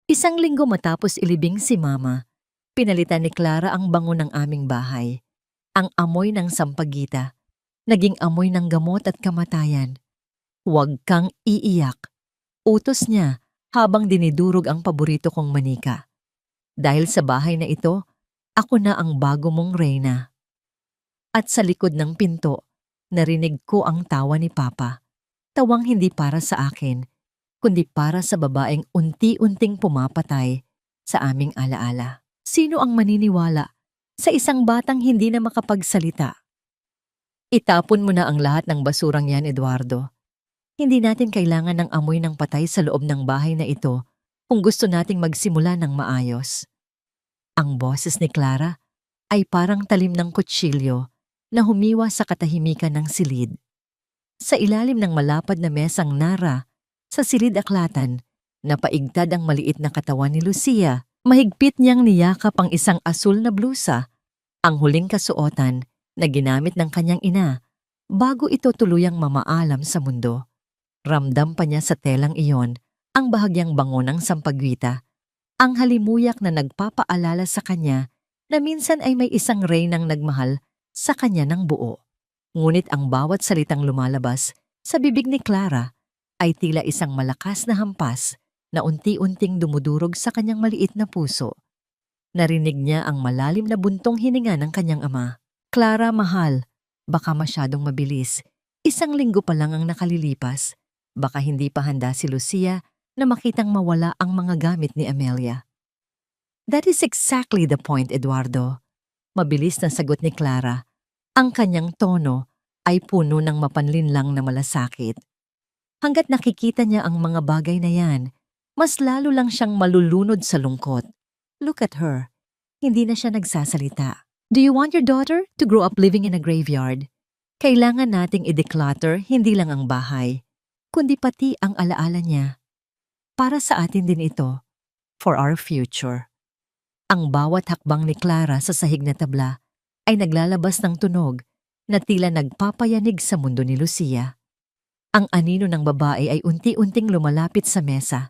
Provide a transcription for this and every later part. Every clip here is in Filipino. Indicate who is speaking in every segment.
Speaker 1: Isang linggo matapos ilibing si Mama, pinalitan ni Clara ang bango ng aming bahay. Ang amoy ng sampagita, naging amoy ng gamot at kamatayan. Huwag kang iiyak, utos niya habang dinidurog ang paborito kong manika. Dahil sa bahay na ito, ako na ang bago mong reyna. At sa likod ng pinto, narinig ko ang tawa ni Papa. Tawang hindi para sa akin, kundi para sa babaeng unti-unting pumapatay sa aming alaala. Sino ang maniniwala sa isang batang hindi na makapagsalita? Itapon mo na ang lahat ng basurang yan, Eduardo. Hindi natin kailangan ng amoy ng patay sa loob ng bahay na ito kung gusto nating magsimula ng maayos. Ang boses ni Clara ay parang talim ng kutsilyo na humiwa sa katahimikan ng silid. Sa ilalim ng malapad na mesang nara, sa silid-aklatan, napaigtad ang maliit na katawan ni Lucia. Mahigpit niyang niyakap ang isang asul na blusa, ang huling kasuotan na ginamit ng kanyang ina bago ito tuluyang mamaalam sa mundo. Ramdam pa niya sa telang iyon ang bahagyang bango ng sampagwita, ang halimuyak na nagpapaalala sa kanya na minsan ay may isang reynang nagmahal sa kanya ng buo. Ngunit ang bawat salitang lumalabas sa bibig ni Clara ay tila isang malakas na hampas na unti-unting dumudurog sa kanyang maliit na puso. Narinig niya ang malalim na buntong hininga ng kanyang ama. Clara, mahal, baka masyadong mabilis. Isang linggo pa lang ang nakalilipas. Baka hindi pa handa si Lucia na makitang mawala ang mga gamit ni Amelia. That is exactly the point, Eduardo. Mabilis na sagot ni Clara. Ang kanyang tono ay puno ng mapanlinlang na malasakit. Hanggat nakikita niya ang mga bagay na yan, mas lalo lang siyang malulunod sa lungkot. Look at her. Hindi na siya nagsasalita. Do you want your daughter to grow up living in a graveyard? Kailangan nating i-declutter hindi lang ang bahay, kundi pati ang alaala niya. Para sa atin din ito, for our future. Ang bawat hakbang ni Clara sa sahig na tabla ay naglalabas ng tunog na tila nagpapayanig sa mundo ni Lucia. Ang anino ng babae ay unti-unting lumalapit sa mesa,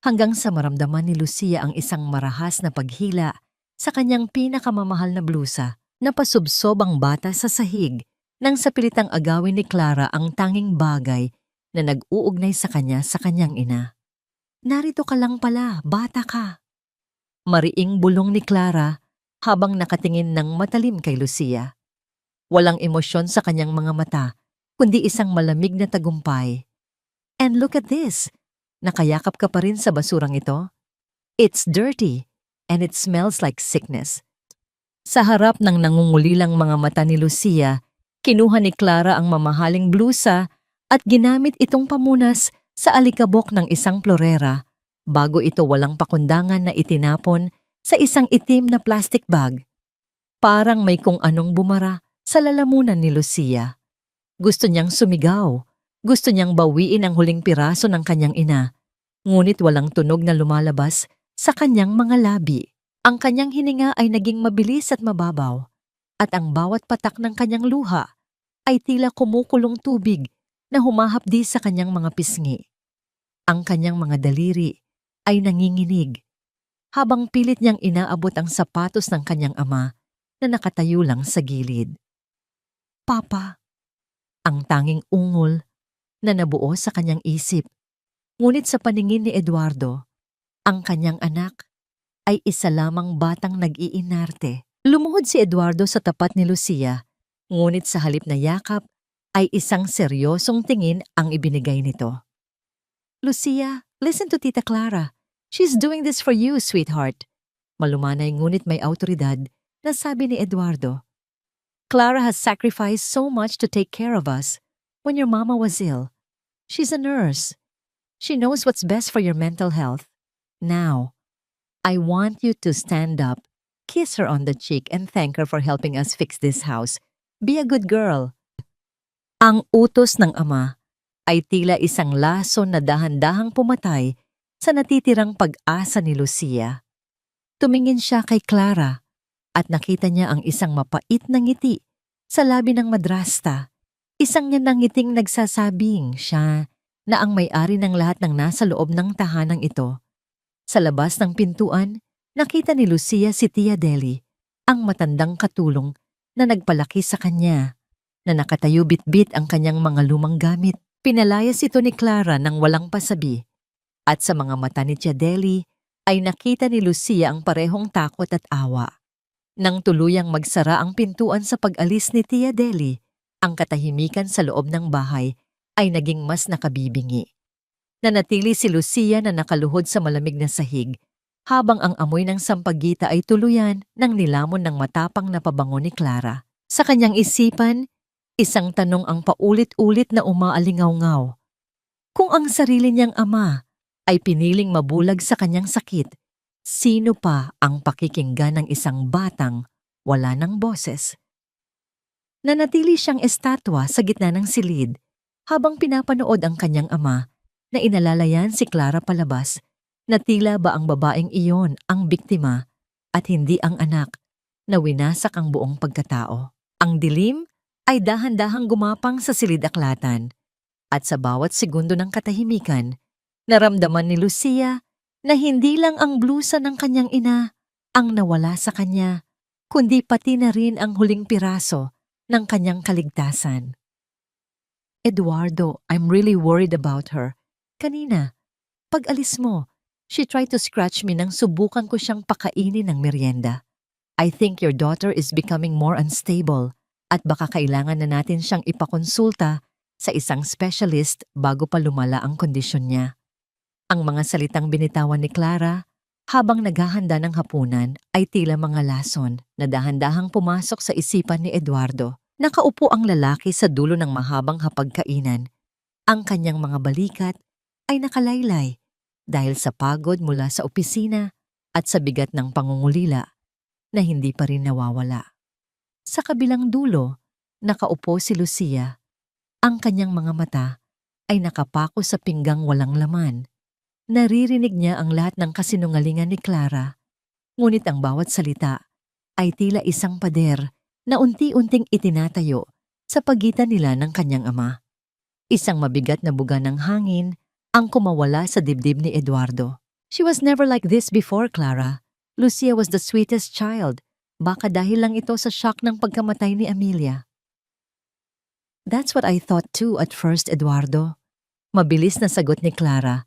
Speaker 1: hanggang sa maramdaman ni Lucia ang isang marahas na paghila sa kanyang pinakamamahal na blusa na pasubsob ang bata sa sahig nang sa pilitang agawin ni Clara ang tanging bagay na nag-uugnay sa kanyang ina. Narito ka lang pala, bata ka. Mariing bulong ni Clara habang nakatingin ng matalim kay Lucia. Walang emosyon sa kanyang mga mata, kundi isang malamig na tagumpay. And look at this! Nakayakap ka pa rin sa basurang ito? It's dirty, and it smells like sickness. Sa harap ng nangungulilang mga mata ni Lucia, kinuha ni Clara ang mamahaling blusa at ginamit itong pamunas sa alikabok ng isang florera bago ito walang pakundangan na itinapon sa isang itim na plastic bag. Parang may kung anong bumara sa lalamunan ni Lucia. Gusto niyang sumigaw. Gusto niyang bawiin ang huling piraso ng kanyang ina. Ngunit walang tunog na lumalabas sa kanyang mga labi. Ang kanyang hininga ay naging mabilis at mababaw. At ang bawat patak ng kanyang luha ay tila kumukulong tubig na humahapdi sa kanyang mga pisngi. Ang kanyang mga daliri ay nanginginig habang pilit niyang inaabot ang sapatos ng kanyang ama na nakatayo lang sa gilid. Papa, ang tanging ungol na nabuo sa kanyang isip. Ngunit sa paningin ni Eduardo, ang kanyang anak ay isa lamang batang nag-iinarte. Lumuhod si Eduardo sa tapat ni Lucia, ngunit sa halip na yakap ay isang seryosong tingin ang ibinigay nito. Lucia, listen to Tita Clara. She's doing this for you, sweetheart. Malumanay ngunit may autoridad na sabi ni Eduardo. Clara has sacrificed so much to take care of us when your mama was ill. She's a nurse. She knows what's best for your mental health. Now, I want you to stand up, kiss her on the cheek, and thank her for helping us fix this house. Be a good girl. Ang utos ng ama ay tila isang laso na dahan-dahang pumatay sa natitirang pag-asa ni Lucia. Tumingin siya kay Clara at nakita niya ang isang mapait na ngiti sa labi ng madrasta. Isang niya ng ngiting nagsasabing siya na ang may-ari ng lahat ng nasa loob ng tahanang ito. Sa labas ng pintuan, nakita ni Lucia si Tia Deli, ang matandang katulong na nagpalaki sa kanya, na nakatayo bitbit ang kanyang mga lumang gamit. Pinalayas ito ni Clara ng walang pasabi, at sa mga mata ni Tia Deli ay nakita ni Lucia ang parehong takot at awa. Nang tuluyang magsara ang pintuan sa pag-alis ni Tia Deli, ang katahimikan sa loob ng bahay ay naging mas nakabibingi. Nanatili si Lucia na nakaluhod sa malamig na sahig, habang ang amoy ng sampagita ay tuluyan ng nilamon ng matapang na pabango ni Clara. Sa kanyang isipan, isang tanong ang paulit-ulit na umaalingaw-ngaw. Kung ang sarili niyang ama ay piniling mabulag sa kanyang sakit, sino pa ang pakikinggan ng isang batang wala ng boses? Nanatili siyang estatwa sa gitna ng silid habang pinapanood ang kanyang ama na inalalayan si Clara palabas, na tila ba ang babaeng iyon ang biktima at hindi ang anak na winasak ang buong pagkatao. Ang dilim ay dahan-dahang gumapang sa silid-aklatan, at sa bawat segundo ng katahimikan, naramdaman ni Lucia na hindi lang ang blusa ng kanyang ina ang nawala sa kanya, kundi pati na rin ang huling piraso ng kanyang kaligtasan. Eduardo, I'm really worried about her. Kanina, pag alis mo, she tried to scratch me nang subukan ko siyang pakainin ng merienda. I think your daughter is becoming more unstable at baka kailangan na natin siyang ipakonsulta sa isang specialist bago pa lumala ang kondisyon niya. Ang mga salitang binitawan ni Clara habang naghahanda ng hapunan ay tila mga lason na dahan-dahang pumasok sa isipan ni Eduardo. Nakaupo ang lalaki sa dulo ng mahabang hapagkainan. Ang kanyang mga balikat ay nakalaylay dahil sa pagod mula sa opisina at sa bigat ng pangungulila na hindi pa rin nawawala. Sa kabilang dulo, nakaupo si Lucia. Ang kanyang mga mata ay nakapako sa pinggang walang laman. Naririnig niya ang lahat ng kasinungalingan ni Clara, ngunit ang bawat salita ay tila isang pader na unti-unting itinatayo sa pagitan nila ng kanyang ama. Isang mabigat na buga ng hangin ang kumawala sa dibdib ni Eduardo. She was never like this before, Clara. Lucia was the sweetest child. Baka dahil lang ito sa shock ng pagkamatay ni Amelia. That's what I thought too at first, Eduardo. Mabilis na sagot ni Clara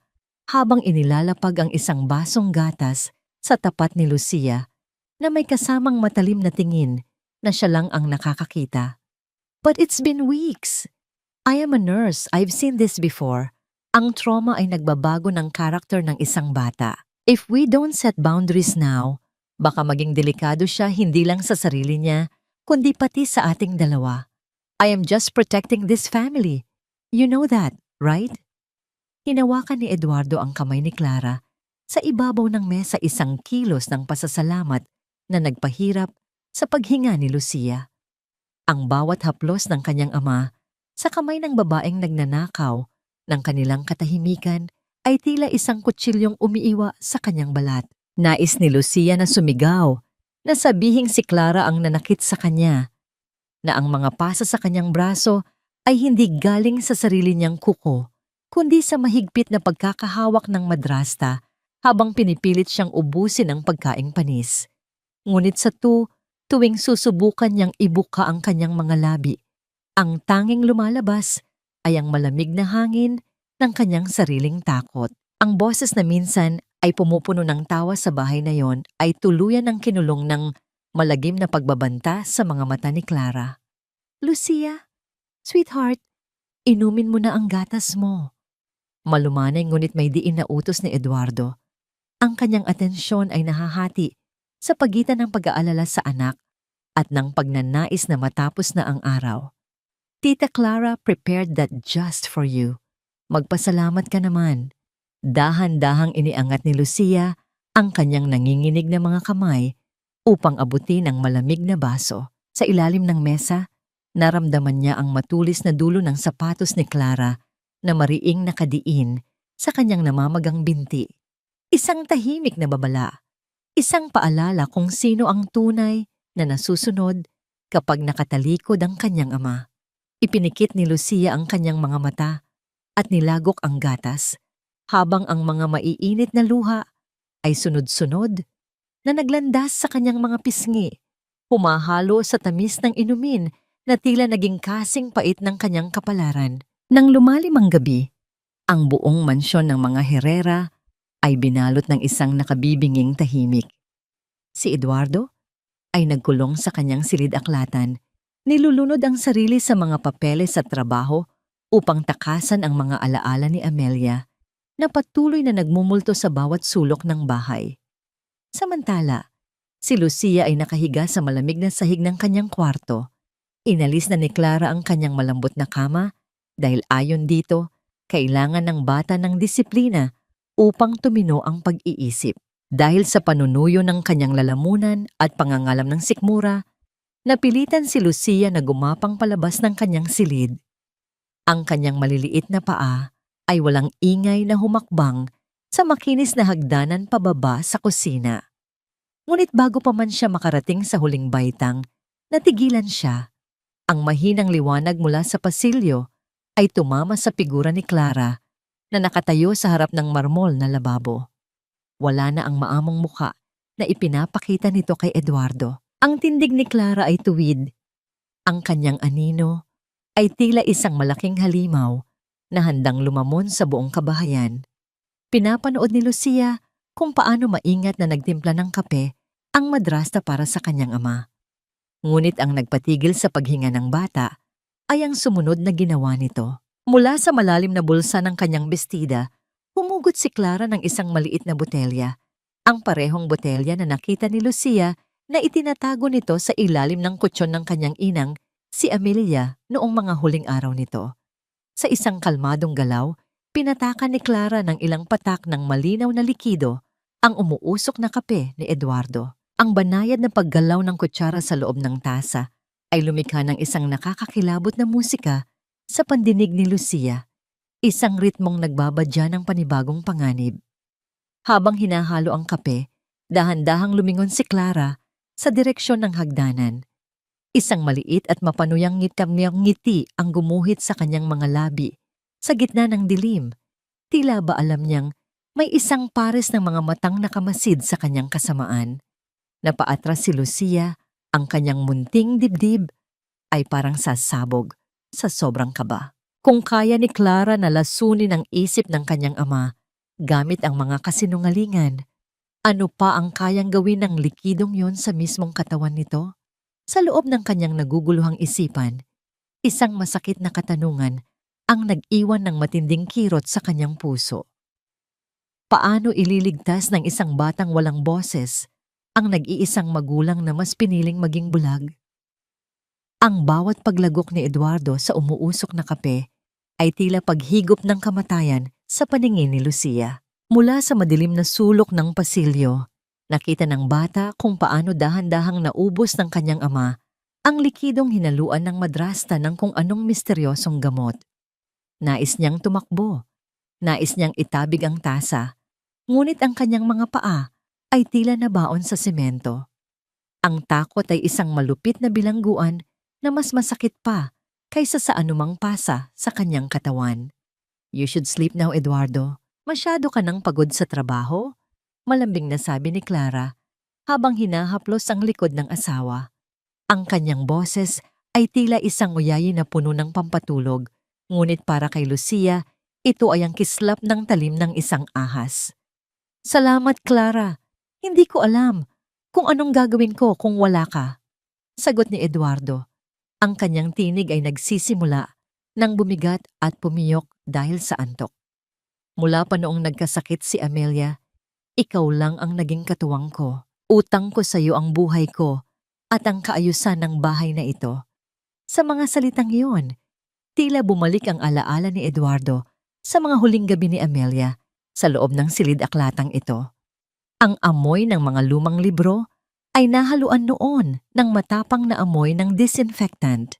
Speaker 1: habang inilalapag ang isang basong gatas sa tapat ni Lucia na may kasamang matalim na tingin na siya lang ang nakakakita. But it's been weeks. I am a nurse. I've seen this before. Ang trauma ay nagbabago ng karakter ng isang bata. If we don't set boundaries now, baka maging delikado siya hindi lang sa sarili niya, kundi pati sa ating dalawa. I am just protecting this family. You know that, right? Hinawakan ni Eduardo ang kamay ni Clara. Sa ibabaw ng mesa isang kilos ng pasasalamat na nagpahirap sa paghinga ni Lucia. Ang bawat haplos ng kanyang ama sa kamay ng babaeng nagnanakaw ng kanilang katahimikan ay tila isang kutsilyong umiiwa sa kanyang balat. Nais ni Lucia na sumigaw, na sabihing si Clara ang nanakit sa kanya, na ang mga pasa sa kanyang braso ay hindi galing sa sarili niyang kuko, kundi sa mahigpit na pagkakahawak ng madrasta habang pinipilit siyang ubusin ang pagkaing panis. Ngunit sa tuwing susubukan niyang ibuka ang kanyang mga labi, ang tanging lumalabas ay ang malamig na hangin ng kanyang sariling takot. Ang boses na minsan ay pumupuno ng tawa sa bahay na yon ay tuluyan ng kinulong ng malagim na pagbabanta sa mga mata ni Clara. Lucia, sweetheart, inumin mo na ang gatas mo. Malumanay ngunit may diin na utos ni Eduardo. Ang kanyang atensyon ay nahahati sa pagitan ng pag-aalala sa anak at ng pagnanais na matapos na ang araw. Tita Clara prepared that just for you. Magpasalamat ka naman. Dahan-dahang iniangat ni Lucia ang kanyang nanginginig na mga kamay upang abutin ang malamig na baso. Sa ilalim ng mesa, naramdaman niya ang matulis na dulo ng sapatos ni Clara na mariing nakadiin sa kanyang namamagang binti. Isang tahimik na babala. Isang paalala kung sino ang tunay na nasusunod kapag nakatalikod ang kanyang ama. Ipinikit ni Lucia ang kanyang mga mata at nilagok ang gatas habang ang mga maiinit na luha ay sunod-sunod na naglandas sa kanyang mga pisngi, humahalo sa tamis ng inumin na tila naging kasing pait ng kanyang kapalaran. Nang lumalim ang gabi, ang buong mansyon ng mga Herrera ay binalot ng isang nakabibinging tahimik. Si Eduardo ay nagkulong sa kanyang silid-aklatan, nilulunod ang sarili sa mga papeles at trabaho upang takasan ang mga alaala ni Amelia na patuloy na nagmumulto sa bawat sulok ng bahay. Samantala, si Lucia ay nakahiga sa malamig na sahig ng kanyang kwarto. Inalis na ni Clara ang kanyang malambot na kama dahil ayon dito, kailangan ng bata ng disiplina upang tumino ang pag-iisip. Dahil sa panunuyo ng kanyang lalamunan at pangangalam ng sikmura, napilitan si Lucia na gumapang palabas ng kanyang silid. Ang kanyang maliliit na paa ay walang ingay na humakbang sa makinis na hagdanan pababa sa kusina. Ngunit bago pa man siya makarating sa huling baitang, natigilan siya. Ang mahinang liwanag mula sa pasilyo ay tumama sa figura ni Clara na nakatayo sa harap ng marmol na lababo. Wala na ang maamong muka na ipinapakita nito kay Eduardo. Ang tindig ni Clara ay tuwid. Ang kanyang anino ay tila isang malaking halimaw na handang lumamon sa buong kabahayan. Pinapanood ni Lucia kung paano maingat na nagtimpla ng kape ang madrasta para sa kanyang ama. Ngunit ang nagpatigil sa paghinga ng bata ay ang sumunod na ginawa nito. Mula sa malalim na bulsa ng kanyang bestida, humugot si Clara ng isang maliit na botelya. Ang parehong botelya na nakita ni Lucia na itinatago nito sa ilalim ng kutsyon ng kanyang inang, si Amelia, noong mga huling araw nito. Sa isang kalmadong galaw, pinatakan ni Clara ng ilang patak ng malinaw na likido ang umuusok na kape ni Eduardo. Ang banayad na paggalaw ng kutsara sa loob ng tasa ay lumikha ng isang nakakakilabot na musika sa pandinig ni Lucia, isang ritmong nagbabadya ng panibagong panganib. Habang hinahalo ang kape, dahan-dahang lumingon si Clara sa direksyon ng hagdanan. Isang maliit at mapanuyang ngiti ang gumuhit sa kanyang mga labi sa gitna ng dilim. Tila ba alam niyang may isang pares ng mga matang nakamasid sa kanyang kasamaan. Napaatras si Lucia, ang kanyang munting dibdib ay parang sasabog sa sobrang kaba. Kung kaya ni Clara na lasunin ang isip ng kanyang ama gamit ang mga kasinungalingan, ano pa ang kayang gawin ng likidong yon sa mismong katawan nito? Sa loob ng kanyang naguguluhang isipan, isang masakit na katanungan ang nag-iwan ng matinding kirot sa kanyang puso. Paano ililigtas ng isang batang walang boses ang nag-iisang magulang na mas piniling maging bulag? Ang bawat paglagok ni Eduardo sa umuusok na kape ay tila paghigop ng kamatayan sa paningin ni Lucia. Mula sa madilim na sulok ng pasilyo, nakita ng bata kung paano dahan-dahang naubos ng kanyang ama ang likidong hinaluan ng madrasta ng kung anong misteryosong gamot. Nais niyang tumakbo, nais niyang itabig ang tasa, ngunit ang kanyang mga paa ay tila nabaon sa semento. Ang takot ay isang malupit na bilangguan na mas masakit pa kaysa sa anumang pasa sa kanyang katawan. "You should sleep now, Eduardo. Masyado ka nang pagod sa trabaho," malambing na sabi ni Clara habang hinahaplos ang likod ng asawa. Ang kanyang boses ay tila isang uyayi na puno ng pampatulog, ngunit para kay Lucia, ito ay ang kislap ng talim ng isang ahas. "Salamat, Clara. Hindi ko alam kung anong gagawin ko kung wala ka," sagot ni Eduardo. Ang kanyang tinig ay nagsisimula nang bumigat at pumiyok dahil sa antok. "Mula pa noong nagkasakit si Amelia, ikaw lang ang naging katuwang ko. Utang ko sa iyo ang buhay ko at ang kaayusan ng bahay na ito." Sa mga salitang iyon, tila bumalik ang alaala ni Eduardo sa mga huling gabi ni Amelia sa loob ng silid-aklatang ito. Ang amoy ng mga lumang libro ay nahaluan noon ng matapang na amoy ng disinfectant.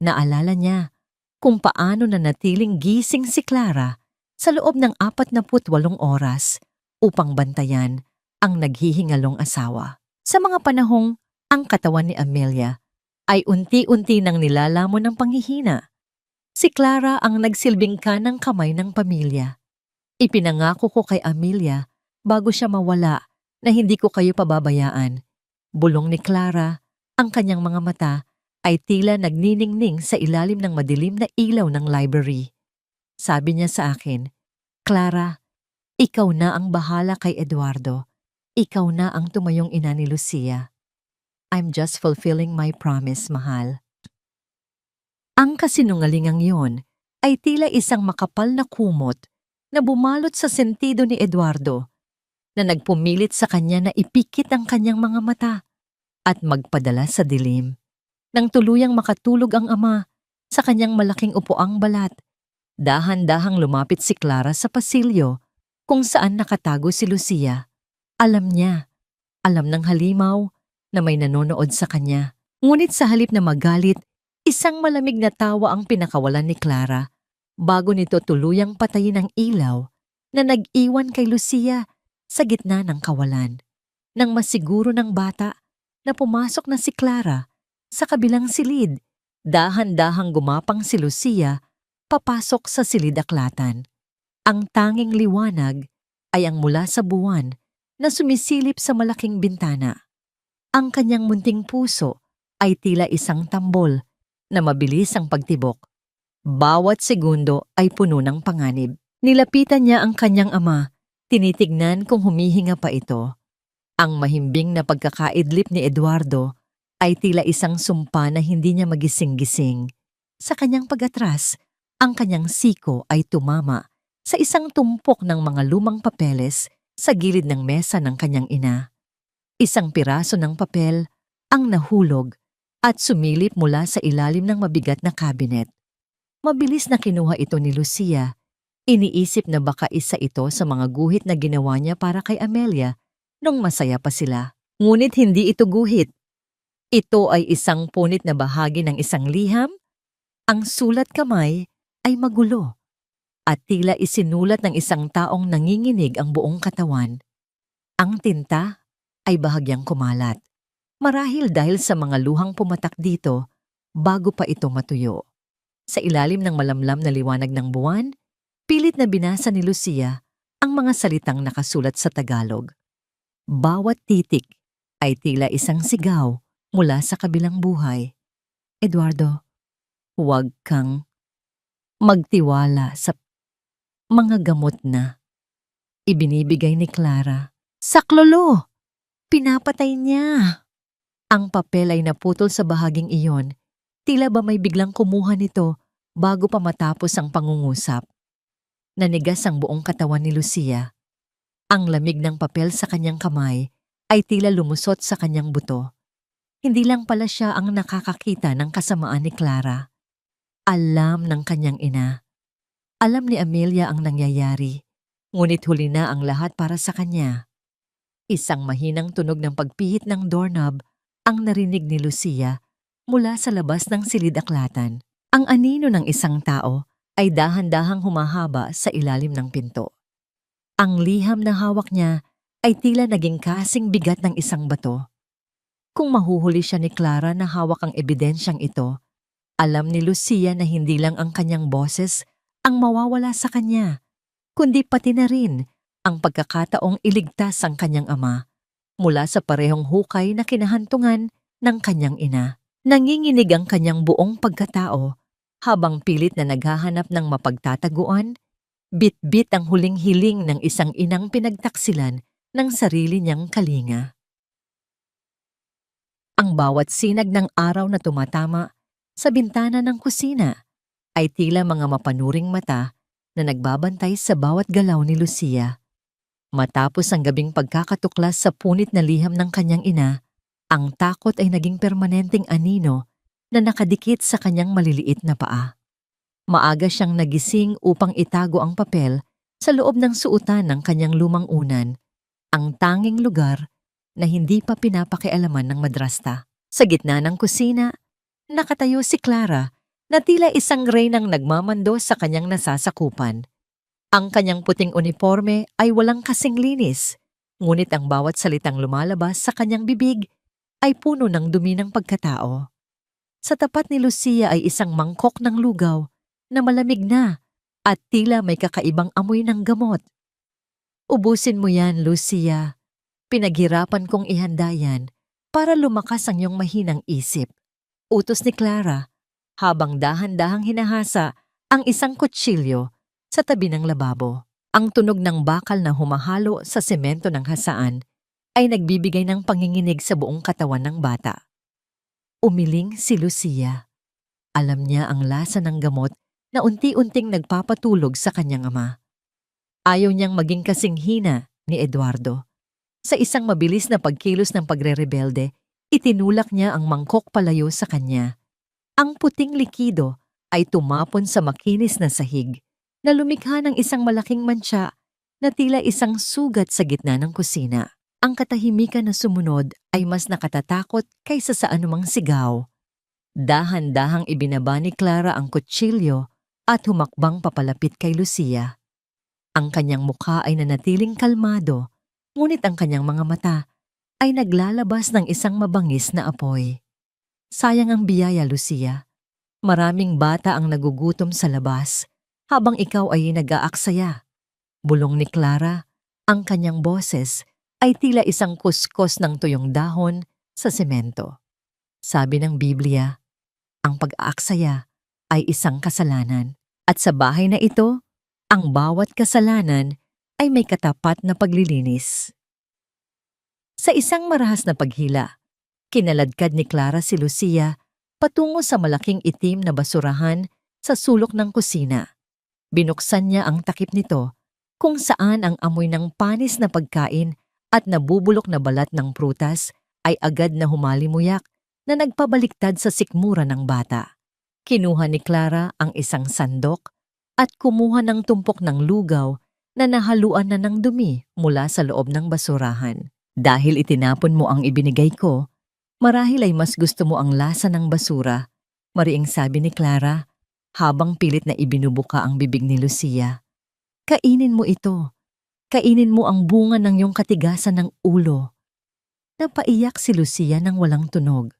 Speaker 1: Naalala niya kung paano nanatiling gising si Clara sa loob ng 48 oras upang bantayan ang naghihingalong asawa. Sa mga panahong ang katawan ni Amelia ay unti-unti nang nilalamon ng panghihina, si Clara ang nagsilbing kanang kamay ng pamilya. "Ipinangako ko kay Amelia bago siya mawala na hindi ko kayo pababayaan. Bulong ni Clara, ang kanyang mga mata ay tila nagniningning sa ilalim ng madilim na ilaw ng library. Sabi niya sa akin, Clara, ikaw na ang bahala kay Eduardo. Ikaw na ang tumayong ina ni Lucia. I'm just fulfilling my promise, mahal. Ang kasinungalingang yon ay tila isang makapal na kumot na bumalot sa sentido ni Eduardo na nagpumilit sa kanya na ipikit ang kanyang mga mata at magpadala sa dilim. Nang tuluyang makatulog ang ama sa kanyang malaking upuang balat, dahan-dahang lumapit si Clara sa pasilyo kung saan nakatago si Lucia. Alam niya, alam ng halimaw na may nanonood sa kanya. Ngunit sa halip na magalit, isang malamig na tawa ang pinakawalan ni Clara bago nito tuluyang patayin ang ilaw na nag-iwan kay Lucia sa gitna ng kawalan. Nang masiguro ng bata na pumasok na si Clara sa kabilang silid, dahan-dahang gumapang si Lucia papasok sa silid-aklatan. Ang tanging liwanag ay ang mula sa buwan na sumisilip sa malaking bintana. Ang kanyang munting puso ay tila isang tambol na mabilis ang pagtibok. Bawat segundo ay puno ng panganib. Nilapitan niya ang kanyang ama, tinitignan kung humihinga pa ito. Ang mahimbing na pagkakaidlip ni Eduardo ay tila isang sumpa na hindi niya magising-gising. Sa kanyang pag-atras, ang kanyang siko ay tumama sa isang tumpok ng mga lumang papeles sa gilid ng mesa ng kanyang ina. Isang piraso ng papel ang nahulog at sumilip mula sa ilalim ng mabigat na kabinet. Mabilis na kinuha ito ni Lucia. Iniisip na baka isa ito sa mga guhit na ginawa niya para kay Amelia nung masaya pa sila. Ngunit hindi ito guhit. Ito ay isang punit na bahagi ng isang liham. Ang sulat kamay ay magulo at tila isinulat ng isang taong nanginginig ang buong katawan. Ang tinta ay bahagyang kumalat. Marahil dahil sa mga luhang pumatak dito bago pa ito matuyo. Sa ilalim ng malamlam na liwanag ng buwan, pilit na binasa ni Lucia ang mga salitang nakasulat sa Tagalog. Bawat titik ay tila isang sigaw mula sa kabilang buhay. Eduardo, huwag kang magtiwala sa mga gamot na ibinibigay ni Clara. Saklolo! Pinapatay niya! Ang papel ay naputol sa bahaging iyon. Tila ba may biglang kumuha nito bago pa matapos ang pangungusap. Nanigas ang buong katawan ni Lucia. Ang lamig ng papel sa kanyang kamay ay tila lumusot sa kanyang buto. Hindi lang pala siya ang nakakakita ng kasamaan ni Clara. Alam ng kanyang ina. Alam ni Amelia ang nangyayari, ngunit huli na ang lahat para sa kanya. Isang mahinang tunog ng pagpihit ng doorknob ang narinig ni Lucia mula sa labas ng silid-aklatan. Ang anino ng isang tao ay dahan-dahang humahaba sa ilalim ng pinto. Ang liham na hawak niya ay tila naging kasing bigat ng isang bato. Kung mahuhuli siya ni Clara na hawak ang ebidensyang ito, alam ni Lucia na hindi lang ang kanyang boses ang mawawala sa kanya, kundi pati na rin ang pagkakataong iligtas ang kanyang ama mula sa parehong hukay na kinahantungan ng kanyang ina. Nanginginig ang kanyang buong pagkatao habang pilit na naghahanap ng mapagtataguan, bit-bit ang huling hiling ng isang inang pinagtaksilan ng sarili niyang kalinga. Ang bawat sinag ng araw na tumatama sa bintana ng kusina ay tila mga mapanuring mata na nagbabantay sa bawat galaw ni Lucia. Matapos ang gabing pagkakatuklas sa punit na liham ng kanyang ina, ang takot ay naging permanenteng anino na nakadikit sa kanyang maliliit na paa. Maaga siyang nagising upang itago ang papel sa loob ng suotan ng kanyang lumang unan, ang tanging lugar na hindi pa pinapakialaman ng madrasta. Sa gitna ng kusina, nakatayo si Clara na tila isang reynang nagmamando sa kanyang nasasakupan. Ang kanyang puting uniforme ay walang kasing linis, ngunit ang bawat salitang lumalabas sa kanyang bibig ay puno ng dumi ng pagkatao. Sa tapat ni Lucia ay isang mangkok ng lugaw na malamig na at tila may kakaibang amoy ng gamot. Ubusin mo yan, Lucia. Pinaghirapan kong ihanda yan para lumakas ang iyong mahinang isip. Utos ni Clara, habang dahan-dahang hinahasa ang isang kutsilyo sa tabi ng lababo. Ang tunog ng bakal na humahalo sa semento ng hasaan ay nagbibigay ng panginginig sa buong katawan ng bata. Umiling si Lucia. Alam niya ang lasa ng gamot na unti-unting nagpapatulog sa kanyang ama. Ayaw niyang maging kasing hina ni Eduardo. Sa isang mabilis na pagkilos ng pagre-rebelde, itinulak niya ang mangkok palayo sa kanya. Ang puting likido ay tumapon sa makinis na sahig na lumikha ng isang malaking mantsa na tila isang sugat sa gitna ng kusina. Ang katahimikan na sumunod ay mas nakatatakot kaysa sa anumang sigaw. Dahan-dahang ibinaba ni Clara ang kutsilyo at humakbang papalapit kay Lucia. Ang kanyang mukha ay nanatiling kalmado, ngunit ang kanyang mga mata ay naglalabas ng isang mabangis na apoy. Sayang ang biyaya, Lucia. Maraming bata ang nagugutom sa labas habang ikaw ay nag-aaksaya. Bulong ni Clara, ang kanyang boses ay tila isang kuskos ng tuyong dahon sa semento. Sabi ng Biblia, ang pag-aaksaya ay isang kasalanan. At sa bahay na ito, ang bawat kasalanan ay may katapat na paglilinis. Sa isang marahas na paghila, kinaladkad ni Clara si Lucia patungo sa malaking itim na basurahan sa sulok ng kusina. Binuksan niya ang takip nito kung saan ang amoy ng panis na pagkain at nabubulok na balat ng prutas ay agad na humalimuyak na nagpabaliktad sa sikmura ng bata. Kinuha ni Clara ang isang sandok at kumuha ng tumpok ng lugaw na nahaluan na ng dumi mula sa loob ng basurahan. Dahil itinapon mo ang ibinigay ko, marahil ay mas gusto mo ang lasa ng basura, mariing sabi ni Clara, habang pilit na ibinubuka ang bibig ni Lucia. Kainin mo ito. Kainin mo ang bunga ng iyong katigasan ng ulo. Napaiyak si Lucia nang walang tunog.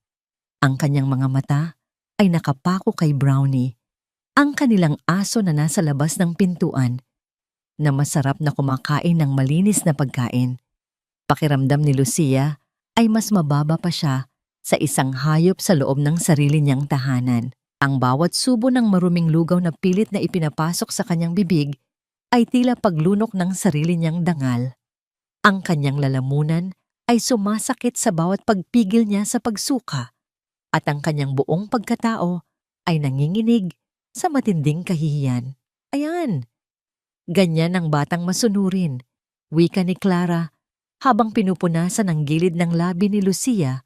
Speaker 1: Ang kanyang mga mata ay nakapako kay Brownie, ang kanilang aso na nasa labas ng pintuan, na masarap na kumakain ng malinis na pagkain. Pakiramdam ni Lucia ay mas mababa pa siya sa isang hayop sa loob ng sarili niyang tahanan. Ang bawat subo ng maruming lugaw na pilit na ipinapasok sa kanyang bibig ay tila paglunok ng sarili niyang dangal. Ang kanyang lalamunan ay sumasakit sa bawat pagpigil niya sa pagsuka at ang kanyang buong pagkatao ay nanginginig sa matinding kahihiyan. Ayan, ganyan ang batang masunurin, wika ni Clara habang pinupunasan ang gilid ng labi ni Lucia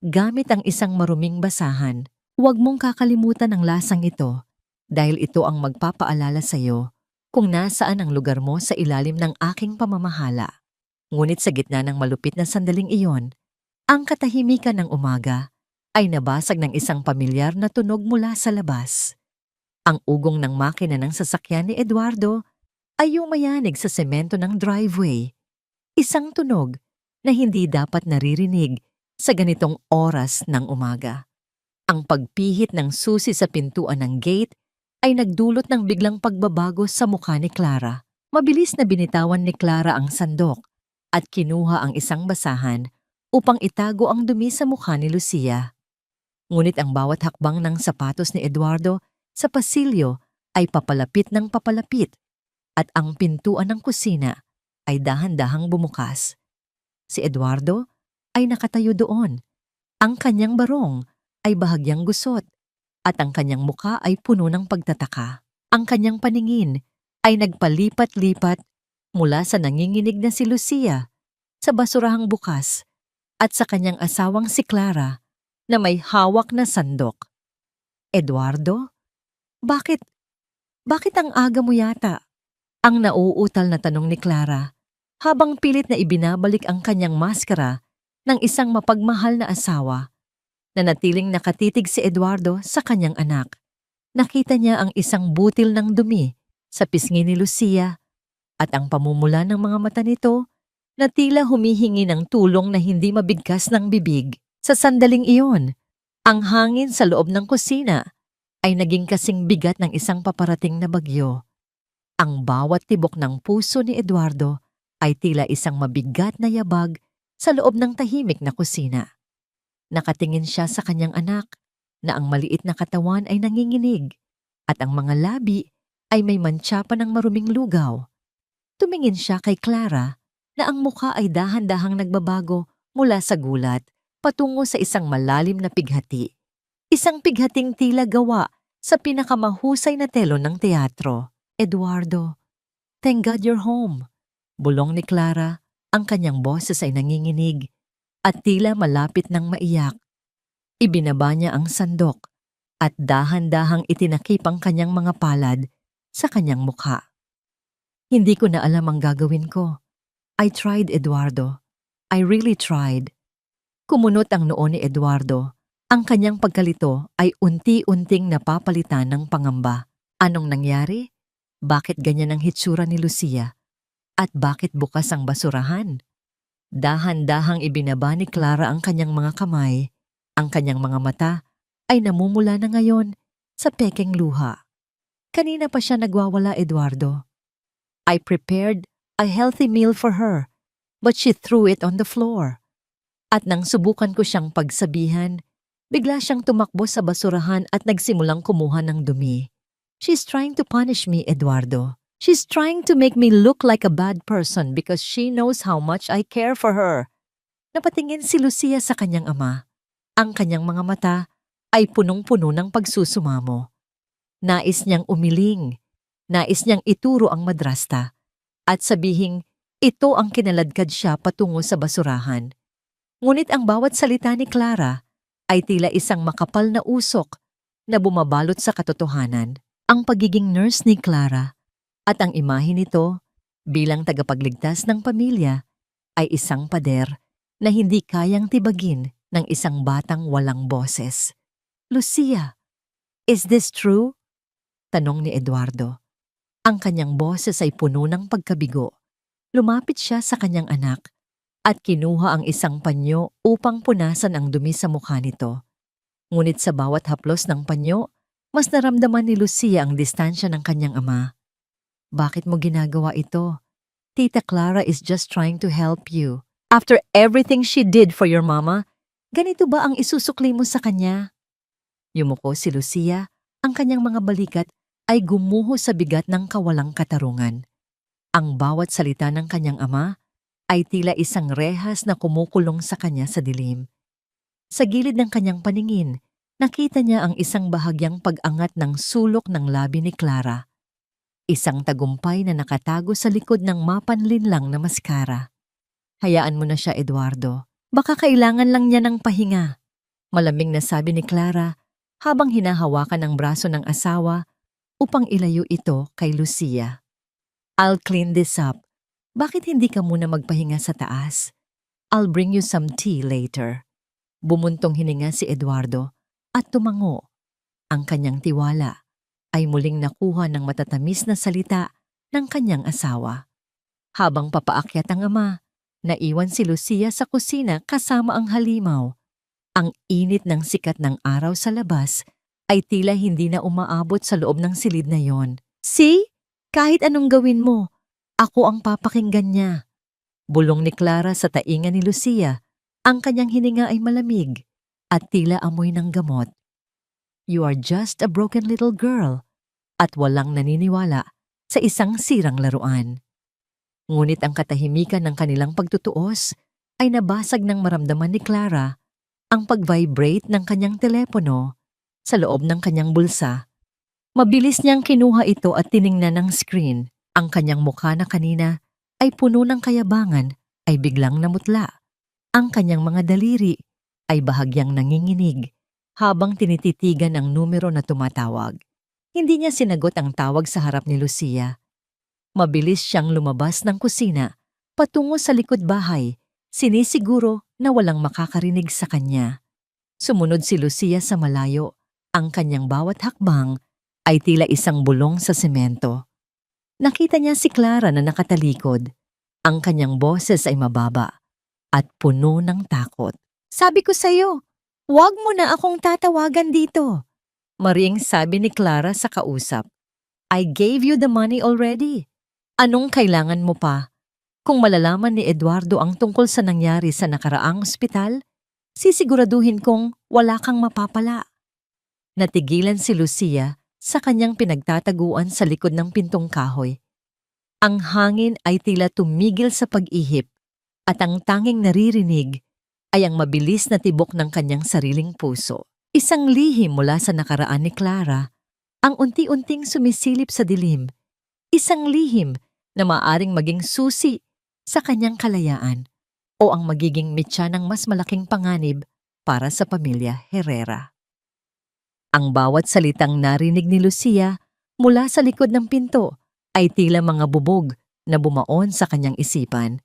Speaker 1: gamit ang isang maruming basahan. Huwag mong kakalimutan ang lasang ito dahil ito ang magpapaalala sa iyo kung nasaan ang lugar mo sa ilalim ng aking pamamahala. Ngunit sa gitna ng malupit na sandaling iyon, ang katahimikan ng umaga ay nabasag ng isang pamilyar na tunog mula sa labas. Ang ugong ng makina ng sasakyan ni Eduardo ay yumayanig sa semento ng driveway. Isang tunog na hindi dapat naririnig sa ganitong oras ng umaga. Ang pagpihit ng susi sa pintuan ng gate ay nagdulot ng biglang pagbabago sa mukha ni Clara. Mabilis na binitawan ni Clara ang sandok at kinuha ang isang basahan upang itago ang dumi sa mukha ni Lucia. Ngunit ang bawat hakbang ng sapatos ni Eduardo sa pasilyo ay papalapit ng papalapit at ang pintuan ng kusina ay dahan-dahang bumukas. Si Eduardo ay nakatayo doon. Ang kanyang barong ay bahagyang gusot at ang kanyang muka ay puno ng pagtataka. Ang kanyang paningin ay nagpalipat-lipat mula sa nanginginig na si Lucia sa basurahang bukas at sa kanyang asawang si Clara na may hawak na sandok. Eduardo? Bakit ang aga mo yata? Ang nauutal na tanong ni Clara habang pilit na ibinabalik ang kanyang maskara ng isang mapagmahal na asawa. Nanatiling nakatitig si Eduardo sa kanyang anak. Nakita niya ang isang butil ng dumi sa pisngi ni Lucia at ang pamumula ng mga mata nito na tila humihingi ng tulong na hindi mabigkas ng bibig. Sa sandaling iyon, ang hangin sa loob ng kusina ay naging kasing bigat ng isang paparating na bagyo. Ang bawat tibok ng puso ni Eduardo ay tila isang mabigat na yabag sa loob ng tahimik na kusina. Nakatingin siya sa kanyang anak na ang maliit na katawan ay nanginginig at ang mga labi ay may mantsa pa ng maruming lugaw. Tumingin siya kay Clara na ang mukha ay dahan-dahang nagbabago mula sa gulat patungo sa isang malalim na pighati. Isang pighating tila gawa sa pinakamahusay na telo ng teatro. Eduardo, thank God you're home. Bulong ni Clara, ang kanyang boses ay nanginginig at tila malapit ng maiyak. Ibinaba niya ang sandok at dahan-dahang itinakip ang kanyang mga palad sa kanyang mukha. Hindi ko na alam ang gagawin ko. I tried, Eduardo. I really tried. Kumunot ang noo ni Eduardo. Ang kanyang pagkalito ay unti-unting napapalitan ng pangamba. Anong nangyari? Bakit ganyan ang hitsura ni Lucia? At bakit bukas ang basurahan? Dahan-dahang ibinaba ni Clara ang kanyang mga kamay. Ang kanyang mga mata ay namumula na ngayon sa pekeng luha. Kanina pa siya nagwawala, Eduardo. I prepared a healthy meal for her, but she threw it on the floor. At nang subukan ko siyang pagsabihan, bigla siyang tumakbo sa basurahan at nagsimulang kumuha ng dumi. She's trying to punish me, Eduardo. She's trying to make me look like a bad person because she knows how much I care for her. Napatingin si Lucia sa kanyang ama. Ang kanyang mga mata ay punong-puno ng pagsusumamo. Nais niyang umiling. Nais niyang ituro ang madrasta at sabihing ito ang kinaladkad siya patungo sa basurahan. Ngunit ang bawat salita ni Clara ay tila isang makapal na usok na bumabalot sa katotohanan. Ang pagiging nurse ni Clara at ang imahe nito bilang tagapagligtas ng pamilya ay isang pader na hindi kayang tibagin ng isang batang walang boses. Lucia, is this true? Tanong ni Eduardo. Ang kanyang boses ay puno ng pagkabigo. Lumapit siya sa kanyang anak at kinuha ang isang panyo upang punasan ang dumi sa mukha nito. Ngunit sa bawat haplos ng panyo, mas naramdaman ni Lucia ang distansya ng kanyang ama. Bakit mo ginagawa ito? Tita Clara is just trying to help you. After everything she did for your mama, ganito ba ang isusukli mo sa kanya? Yumuko si Lucia, ang kanyang mga balikat ay gumuho sa bigat ng kawalang katarungan. Ang bawat salita ng kanyang ama ay tila isang rehas na kumukulong sa kanya sa dilim. Sa gilid ng kanyang paningin, nakita niya ang isang bahagyang pag-angat ng sulok ng labi ni Clara. Isang tagumpay na nakatago sa likod ng mapanlinlang na maskara. Hayaan mo na siya, Eduardo. Baka kailangan lang niya ng pahinga. Malamig na sabi ni Clara habang hinahawakan ang braso ng asawa upang ilayo ito kay Lucia. I'll clean this up. Bakit hindi ka muna magpahinga sa taas? I'll bring you some tea later. Bumuntong hininga si Eduardo at tumango. Ang kanyang tiwala ay muling nakuha ng matatamis na salita ng kanyang asawa. Habang papaakyat ang ama, naiwan si Lucia sa kusina kasama ang halimaw. Ang init ng sikat ng araw sa labas ay tila hindi na umaabot sa loob ng silid na yon. See? Kahit anong gawin mo, ako ang papakinggan niya. Bulong ni Clara sa tainga ni Lucia. Ang kanyang hininga ay malamig at tila amoy ng gamot. You are just a broken little girl at walang naniniwala sa isang sirang laruan. Ngunit ang katahimikan ng kanilang pagtutuos ay nabasag ng maramdaman ni Clara ang pag-vibrate ng kanyang telepono sa loob ng kanyang bulsa. Mabilis niyang kinuha ito at tiningnan ang screen. Ang kanyang mukha na kanina ay puno ng kayabangan ay biglang namutla. Ang kanyang mga daliri ay bahagyang nanginginig habang tinititigan ang numero na tumatawag. Hindi niya sinagot ang tawag sa harap ni Lucia. Mabilis siyang lumabas ng kusina patungo sa likod bahay, sinisiguro na walang makakarinig sa kanya. Sumunod si Lucia sa malayo. Ang kanyang bawat hakbang ay tila isang bulong sa semento. Nakita niya si Clara na nakatalikod. Ang kanyang boses ay mababa at puno ng takot. Sabi ko sa'yo, huwag mo na akong tatawagan dito. Maring sabi ni Clara sa kausap. I gave you the money already. Anong kailangan mo pa? Kung malalaman ni Eduardo ang tungkol sa nangyari sa nakaraang ospital, sisiguraduhin kong wala kang mapapala. Natigilan si Lucia sa kanyang pinagtataguan sa likod ng pintong kahoy. Ang hangin ay tila tumigil sa pag-ihip at ang tanging naririnig ay ang mabilis na tibok ng kanyang sariling puso. Isang lihim mula sa nakaraan ni Clara ang unti-unting sumisilip sa dilim. Isang lihim na maaring maging susi sa kanyang kalayaan o ang magiging mitya ng mas malaking panganib para sa pamilya Herrera. Ang bawat salitang narinig ni Lucia mula sa likod ng pinto ay tila mga bubog na bumaon sa kanyang isipan.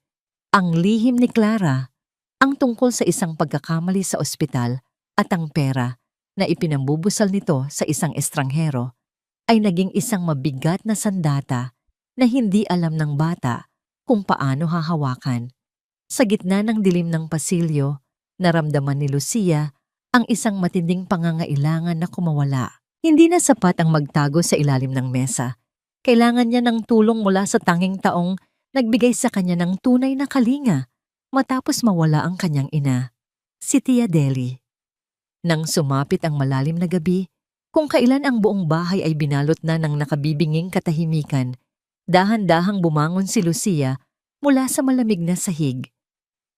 Speaker 1: Ang lihim ni Clara, ang tungkol sa isang pagkakamali sa ospital at ang pera na ipinambubusal nito sa isang estranghero ay naging isang mabigat na sandata na hindi alam ng bata kung paano hahawakan. Sa gitna ng dilim ng pasilyo, naramdaman ni Lucia ang isang matinding pangangailangan na kumawala. Hindi na sapat ang magtago sa ilalim ng mesa. Kailangan niya ng tulong mula sa tanging taong nagbigay sa kanya ng tunay na kalinga matapos mawala ang kanyang ina, si Tia Deli. Nang sumapit ang malalim na gabi, kung kailan ang buong bahay ay binalot na ng nakabibinging katahimikan, dahan-dahang bumangon si Lucia mula sa malamig na sahig.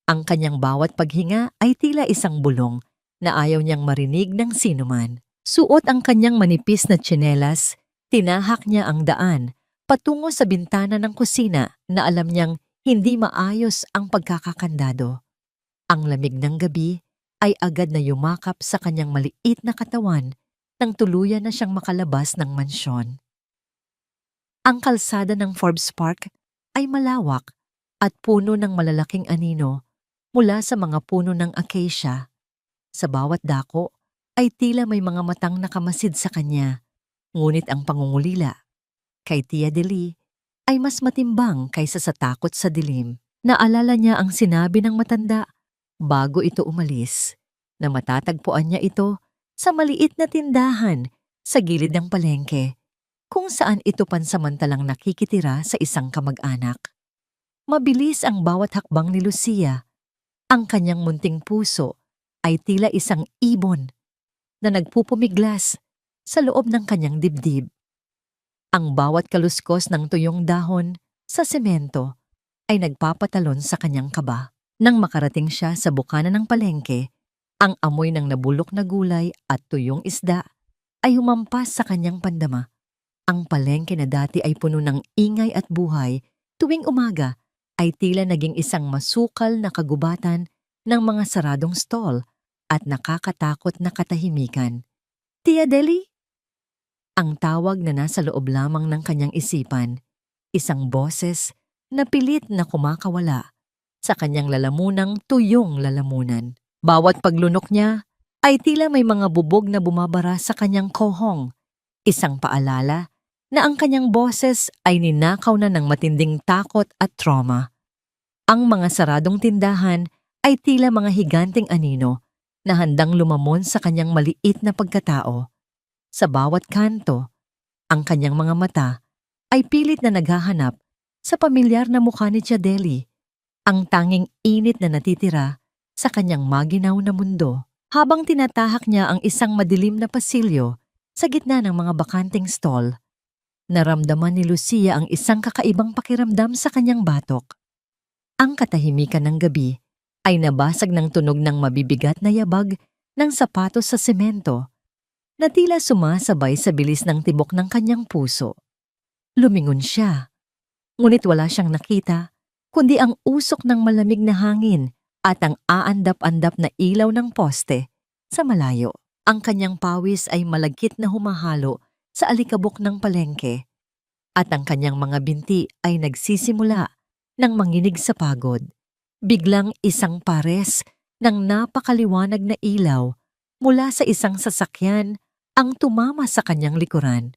Speaker 1: Ang kanyang bawat paghinga ay tila isang bulong na ayaw niyang marinig ng sinuman. Suot ang kanyang manipis na tsinelas, tinahak niya ang daan patungo sa bintana ng kusina na alam niyang hindi maayos ang pagkakakandado. Ang lamig ng gabi ay agad na yumakap sa kanyang maliit na katawan nang tuluyan na siyang makalabas ng mansyon. Ang kalsada ng Forbes Park ay malawak at puno ng malalaking anino mula sa mga puno ng acacia. Sa bawat dako ay tila may mga matang nakamasid sa kanya, ngunit ang pangungulila kay Tia Deli ay mas matimbang kaysa sa takot sa dilim. Naalala niya ang sinabi ng matanda bago ito umalis, na matatagpuan niya ito sa maliit na tindahan sa gilid ng palengke, kung saan ito pansamantalang nakikitira sa isang kamag-anak. Mabilis ang bawat hakbang ni Lucia. Ang kanyang munting puso ay tila isang ibon na nagpupumiglas sa loob ng kanyang dibdib. Ang bawat kaluskos ng tuyong dahon sa semento ay nagpapatalon sa kanyang kaba. Nang makarating siya sa bukana ng palengke, ang amoy ng nabulok na gulay at tuyong isda ay humampas sa kanyang pandama. Ang palengke na dati ay puno ng ingay at buhay tuwing umaga ay tila naging isang masukal na kagubatan ng mga saradong stall at nakakatakot na katahimikan. Tia Deli? Ang tawag na nasa loob lamang ng kanyang isipan, isang boses na pilit na kumakawala sa kanyang lalamunang tuyong lalamunan. Bawat paglunok niya ay tila may mga bubog na bumabara sa kanyang kohong, isang paalala na ang kanyang boses ay ninakaw na ng matinding takot at trauma. Ang mga saradong tindahan ay tila mga higanting anino na handang lumamon sa kanyang maliit na pagkatao. Sa bawat kanto, ang kanyang mga mata ay pilit na naghahanap sa pamilyar na mukha ni Tia Deli, ang tanging init na natitira sa kanyang maginaw na mundo. Habang tinatahak niya ang isang madilim na pasilyo sa gitna ng mga bakanting stall, naramdaman ni Lucia ang isang kakaibang pakiramdam sa kanyang batok. Ang katahimikan ng gabi ay nabasag ng tunog ng mabibigat na yabag ng sapatos sa semento na tila sumasabay sa bilis ng tibok ng kanyang puso. Lumingon siya, ngunit wala siyang nakita, kundi ang usok ng malamig na hangin at ang aandap-andap na ilaw ng poste sa malayo. Ang kanyang pawis ay malagkit na humahalo sa alikabok ng palengke at ang kanyang mga binti ay nagsisimula ng manginig sa pagod. Biglang isang pares ng napakaliwanag na ilaw mula sa isang sasakyan ang tumama sa kanyang likuran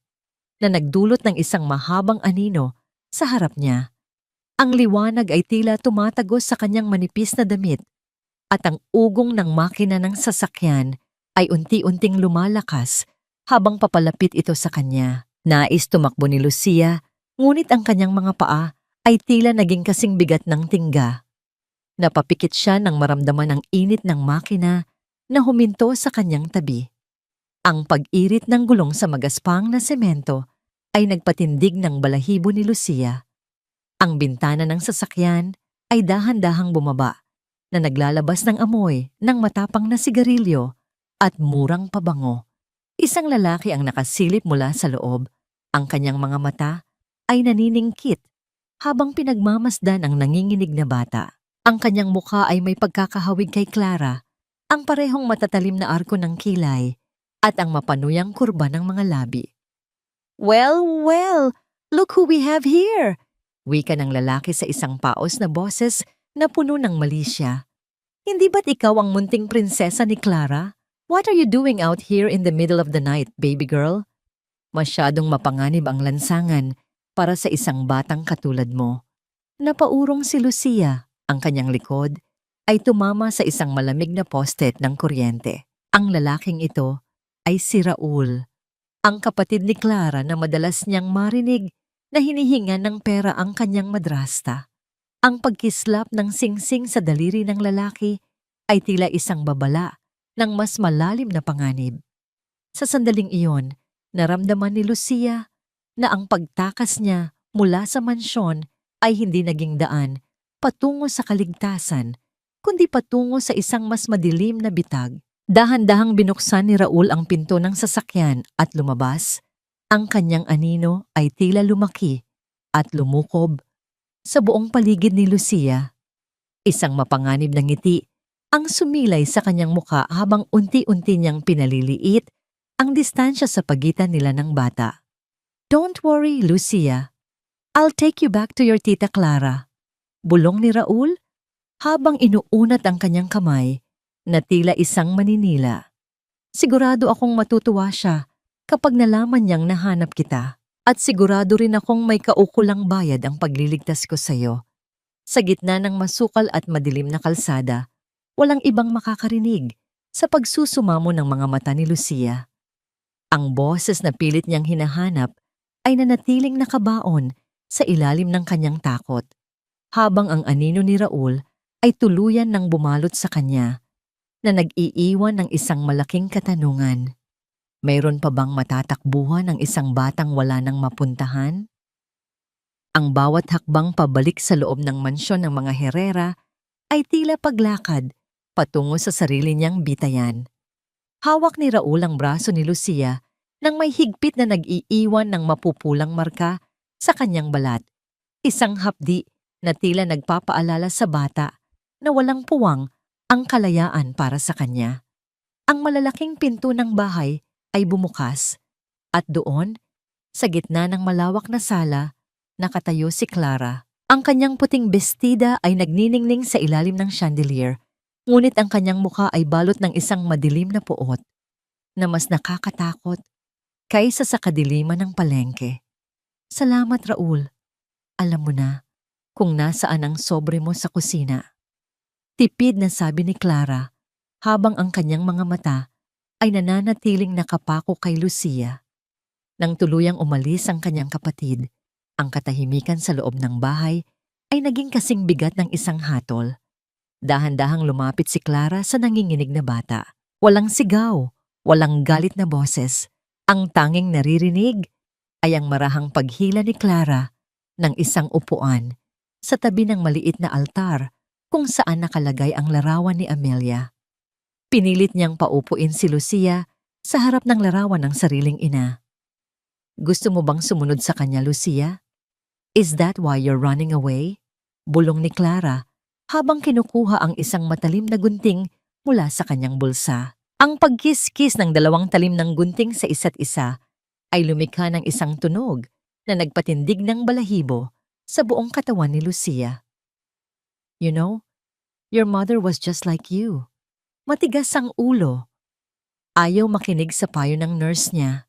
Speaker 1: na nagdulot ng isang mahabang anino sa harap niya. Ang liwanag ay tila tumatagos sa kanyang manipis na damit at ang ugong ng makina ng sasakyan ay unti-unting lumalakas habang papalapit ito sa kanya. Nais tumakbo ni Lucia, ngunit ang kanyang mga paa ay tila naging kasing bigat ng tingga. Napapikit siya nang maramdaman ang init ng makina na huminto sa kanyang tabi. Ang pag-irit ng gulong sa magaspang na semento ay nagpatindig ng balahibo ni Lucia. Ang bintana ng sasakyan ay dahan-dahang bumaba na naglalabas ng amoy ng matapang na sigarilyo at murang pabango. Isang lalaki ang nakasilip mula sa loob. Ang kanyang mga mata ay naniningkit habang pinagmamasdan ang nanginginig na bata. Ang kanyang mukha ay may pagkakahawig kay Clara, ang parehong matatalim na arko ng kilay at ang mapanuyang kurba ng mga labi. "Well, well, look who we have here!" Wika ng lalaki sa isang paos na boses na puno ng malisya. "Hindi ba't ikaw ang munting prinsesa ni Clara? What are you doing out here in the middle of the night, baby girl?" Masyadong mapanganib ang lansangan para sa isang batang katulad mo. Napaurong si Lucia. Ang kanyang likod ay tumama sa isang malamig na poste ng kuryente. Ang lalaking ito ay si Raul, ang kapatid ni Clara na madalas niyang marinig na hinihinga ng pera ang kanyang madrasta. Ang pagkislap ng singsing sa daliri ng lalaki ay tila isang babala ng mas malalim na panganib. Sa sandaling iyon, naramdaman ni Lucia na ang pagtakas niya mula sa mansyon ay hindi naging daan patungo sa kaligtasan, kundi patungo sa isang mas madilim na bitag. Dahan-dahang binuksan ni Raul ang pinto ng sasakyan at lumabas. Ang kanyang anino ay tila lumaki at lumukob sa buong paligid ni Lucia. Isang mapanganib na ngiti ang sumilay sa kanyang muka habang unti-unti niyang pinaliliit ang distansya sa pagitan nila ng bata. "Don't worry, Lucia. I'll take you back to your Tita Clara." Bulong ni Raul habang inuunat ang kanyang kamay na tila isang maninila. "Sigurado akong matutuwa siya kapag nalaman niyang nahanap kita. At sigurado rin akong may kaukulang bayad ang pagliligtas ko sa iyo." Sa gitna ng masukal at madilim na kalsada, walang ibang makakarinig sa pagsusumamo ng mga mata ni Lucia. Ang boses na pilit niyang hinahanap ay nanatiling nakabaon sa ilalim ng kanyang takot, habang ang anino ni Raul ay tuluyan ng bumalot sa kanya na nag-iiwan ng isang malaking katanungan. Mayroon pa bang matatakbuhan ang isang batang wala nang mapuntahan? Ang bawat hakbang pabalik sa loob ng mansyon ng mga Herrera ay tila paglakad patungo sa sarili niyang bitayan. Hawak ni Raul ang braso ni Lucia nang may higpit na nag-iiwan ng mapupulang marka sa kanyang balat. Isang hapdi na tila nagpapaalala sa bata na walang puwang ang kalayaan para sa kanya. Ang malalaking pinto ng bahay ay bumukas at doon, sa gitna ng malawak na sala, nakatayo si Clara. Ang kanyang puting bestida ay nagniningning sa ilalim ng chandelier, ngunit ang kanyang mukha ay balot ng isang madilim na puot na mas nakakatakot kaysa sa kadiliman ng palengke. "Salamat, Raul. Alam mo na kung nasaan ang sobre mo sa kusina." Tipid na sabi ni Clara habang ang kanyang mga mata ay nananatiling nakapako kay Lucia. Nang tuluyang umalis ang kanyang kapatid, ang katahimikan sa loob ng bahay ay naging kasing bigat ng isang hatol. Dahan-dahang lumapit si Clara sa nanginginig na bata. Walang sigaw, walang galit na boses. Ang tanging naririnig ay ang marahang paghila ni Clara ng isang upuan sa tabi ng maliit na altar kung saan nakalagay ang larawan ni Amelia. Pinilit niyang paupuin si Lucia sa harap ng larawan ng sariling ina. "Gusto mo bang sumunod sa kanya, Lucia? Is that why you're running away?" Bulong ni Clara habang kinukuha ang isang matalim na gunting mula sa kanyang bulsa. Ang pagkis-kis ng dalawang talim ng gunting sa isa't isa ay lumikha ng isang tunog na nagpatindig ng balahibo sa buong katawan ni Lucia. "You know, your mother was just like you. Matigas ang ulo. Ayaw makinig sa payo ng nurse niya."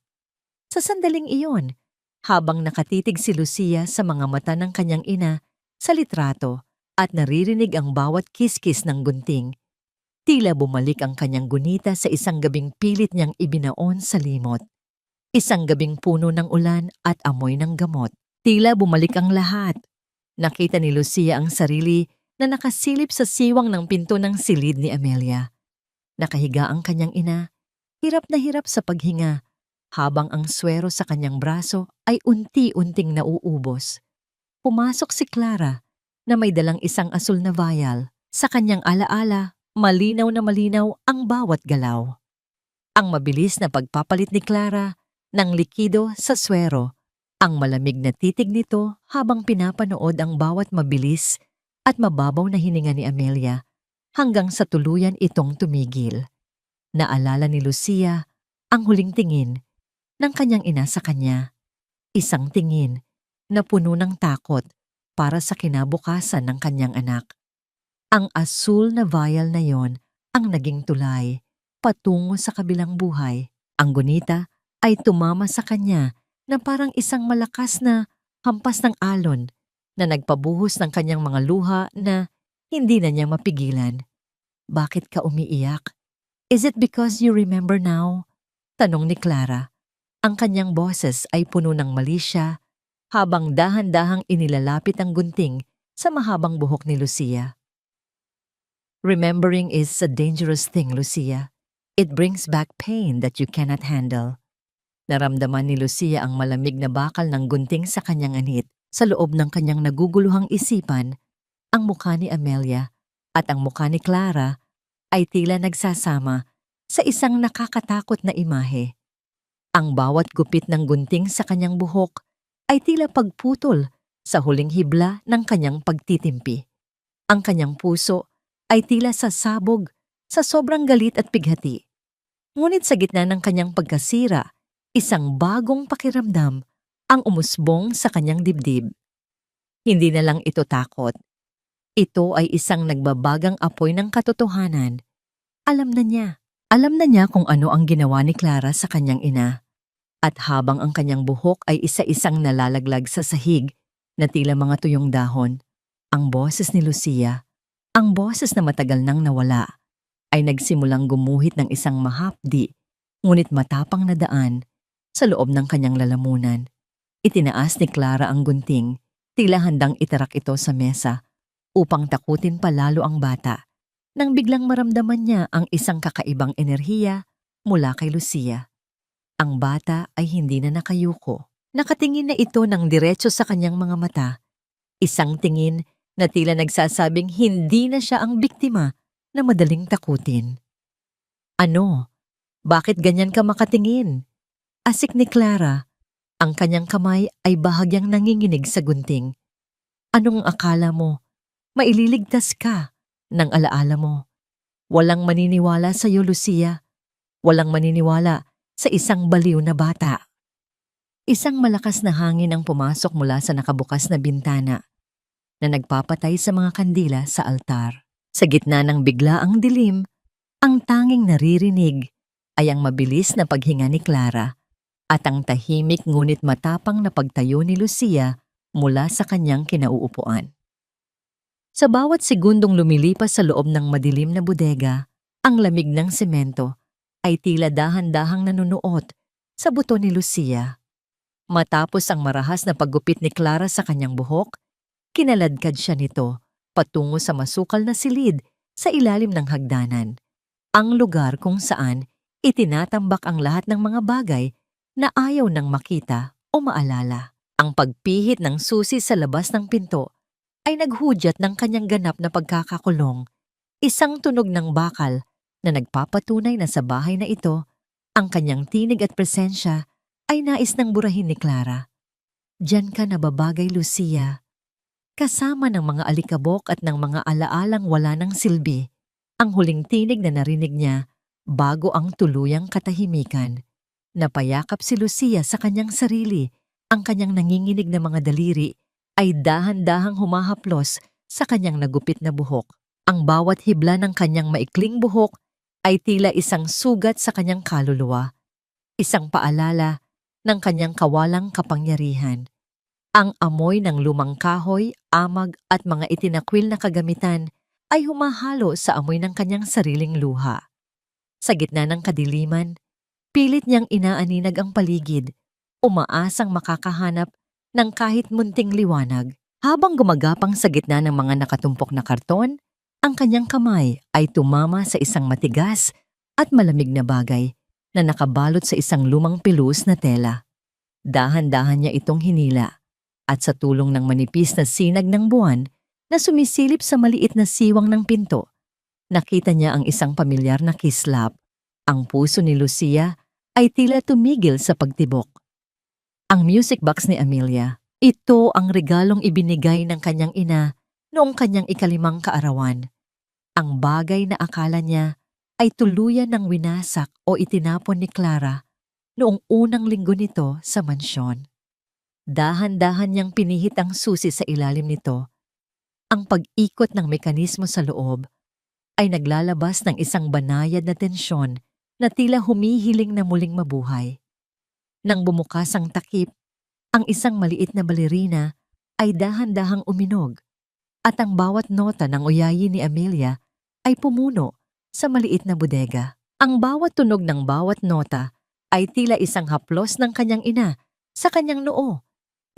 Speaker 1: Sa sandaling iyon, habang nakatitig si Lucia sa mga mata ng kanyang ina sa litrato at naririnig ang bawat kiskis ng gunting, tila bumalik ang kanyang gunita sa isang gabing pilit niyang ibinaon sa limot. Isang gabing puno ng ulan at amoy ng gamot. Tila bumalik ang lahat. Nakita ni Lucia ang sarili na nakasilip sa siwang ng pinto ng silid ni Amelia. Nakahiga ang kanyang ina, hirap na hirap sa paghinga, habang ang swero sa kanyang braso ay unti-unting nauubos. Pumasok si Clara na may dalang isang asul na vial. Sa kanyang alaala, malinaw na malinaw ang bawat galaw. Ang mabilis na pagpapalit ni Clara ng likido sa swero, ang malamig na titig nito habang pinapanood ang bawat mabilis at mababaw na hininga ni Amelia hanggang sa tuluyan itong tumigil. Naalala ni Lucia ang huling tingin ng kanyang ina sa kanya. Isang tingin na puno ng takot para sa kinabukasan ng kanyang anak. Ang asul na vial na yon ang naging tulay patungo sa kabilang buhay. Ang gunita ay tumama sa kanya na parang isang malakas na hampas ng alon na nagpabuhos ng kanyang mga luha na hindi na niya mapigilan. Bakit ka umiiyak? Is it because you remember now? Tanong ni Clara. Ang kanyang boses ay puno ng malisya habang dahan-dahang inilalapit ang gunting sa mahabang buhok ni Lucia. Remembering is a dangerous thing, Lucia. It brings back pain that you cannot handle. Naramdaman ni Lucia ang malamig na bakal ng gunting sa kanyang anit. Sa loob ng kanyang naguguluhang isipan, ang mukha ni Amelia at ang mukha ni Clara ay tila nagsasama sa isang nakakatakot na imahe. Ang bawat gupit ng gunting sa kanyang buhok ay tila pagputol sa huling hibla ng kanyang pagtitimpi. Ang kanyang puso ay tila sasabog sa sobrang galit at pighati. Ngunit sa gitna ng kanyang pagkasira, isang bagong pakiramdam ang umusbong sa kanyang dibdib. Hindi na lang ito takot. Ito ay isang nagbabagang apoy ng katotohanan. Alam na niya kung ano ang ginawa ni Clara sa kanyang ina. At habang ang kanyang buhok ay isa-isang nalalaglag sa sahig na tila mga tuyong dahon, ang boses ni Lucia, ang boses na matagal nang nawala, ay nagsimulang gumuhit ng isang mahapdi, ngunit matapang na daan sa loob ng kanyang lalamunan. Itinaas ni Clara ang gunting, tila handang itarak ito sa mesa upang takutin pa lalo ang bata, nang biglang maramdaman niya ang isang kakaibang enerhiya mula kay Lucia. Ang bata ay hindi na nakayuko. Nakatingin na ito ng diretso sa kanyang mga mata. Isang tingin na tila nagsasabing hindi na siya ang biktima na madaling takutin. Ano? Bakit ganyan ka makatingin? Asik ni Clara. Ang kanyang kamay ay bahagyang nanginginig sa gunting. Anong akala mo? Maililigtas ka ng alaala mo. Walang maniniwala sa iyo, Lucia. Walang maniniwala sa isang baliw na bata. Isang malakas na hangin ang pumasok mula sa nakabukas na bintana na nagpapatay sa mga kandila sa altar. Sa gitna ng biglaang dilim, ang tanging naririnig ay ang mabilis na paghinga ni Clara at ang tahimik ngunit matapang na pagtayo ni Lucia mula sa kanyang kinauupuan. Sa bawat segundong lumilipas sa loob ng madilim na bodega, ang lamig ng semento ay tila dahan-dahang nanunuot sa buto ni Lucia. Matapos ang marahas na paggupit ni Clara sa kanyang buhok, kinaladkad siya nito patungo sa masukal na silid sa ilalim ng hagdanan, ang lugar kung saan itinatambak ang lahat ng mga bagay na ayaw nang makita o maalala. Ang pagpihit ng susi sa labas ng pinto ay naghudyat ng kanyang ganap na pagkakakulong, isang tunog ng bakal na nagpapatunay na sa bahay na ito, ang kanyang tinig at presensya ay nais ng burahin ni Clara. Diyan ka nababagay, Lucia. Kasama ng mga alikabok at ng mga alaalang wala ng silbi, ang huling tinig na narinig niya bago ang tuluyang katahimikan. Napayakap si Lucia sa kanyang sarili, ang kanyang nanginginig na mga daliri ay dahan-dahang humahaplos sa kanyang nagupit na buhok. Ang bawat hibla ng kanyang maikling buhok ay tila isang sugat sa kanyang kaluluwa, isang paalala ng kanyang kawalang kapangyarihan. Ang amoy ng lumang kahoy, amag at mga itinakwil na kagamitan ay humahalo sa amoy ng kanyang sariling luha. Sa gitna ng kadiliman, pilit niyang inaaninag ang paligid, umaasang makakahanap ng kahit munting liwanag. Habang gumagapang sa gitna ng mga nakatumpok na karton, ang kanyang kamay ay tumama sa isang matigas at malamig na bagay na nakabalot sa isang lumang pilus na tela. Dahan-dahan niya itong hinila at sa tulong ng manipis na sinag ng buwan na sumisilip sa maliit na siwang ng pinto, nakita niya ang isang pamilyar na kislap. Ang puso ni Lucia ay tila tumigil sa pagtibok. Ang music box ni Amelia, ito ang regalong ibinigay ng kanyang ina noong kanyang ikalimang kaarawan. Ang bagay na akala niya ay tuluyan ng winasak o itinapon ni Clara noong unang linggo nito sa mansyon. Dahan-dahan niyang pinihit ang susi sa ilalim nito. Ang pag-ikot ng mekanismo sa loob ay naglalabas ng isang banayad na tensyon na tila humihiling na muling mabuhay. Nang bumukas ang takip, ang isang maliit na balerina ay dahan-dahang uminog at ang bawat nota ng uyayi ni Amelia ay pumuno sa maliit na bodega. Ang bawat tunog ng bawat nota ay tila isang haplos ng kanyang ina sa kanyang noo,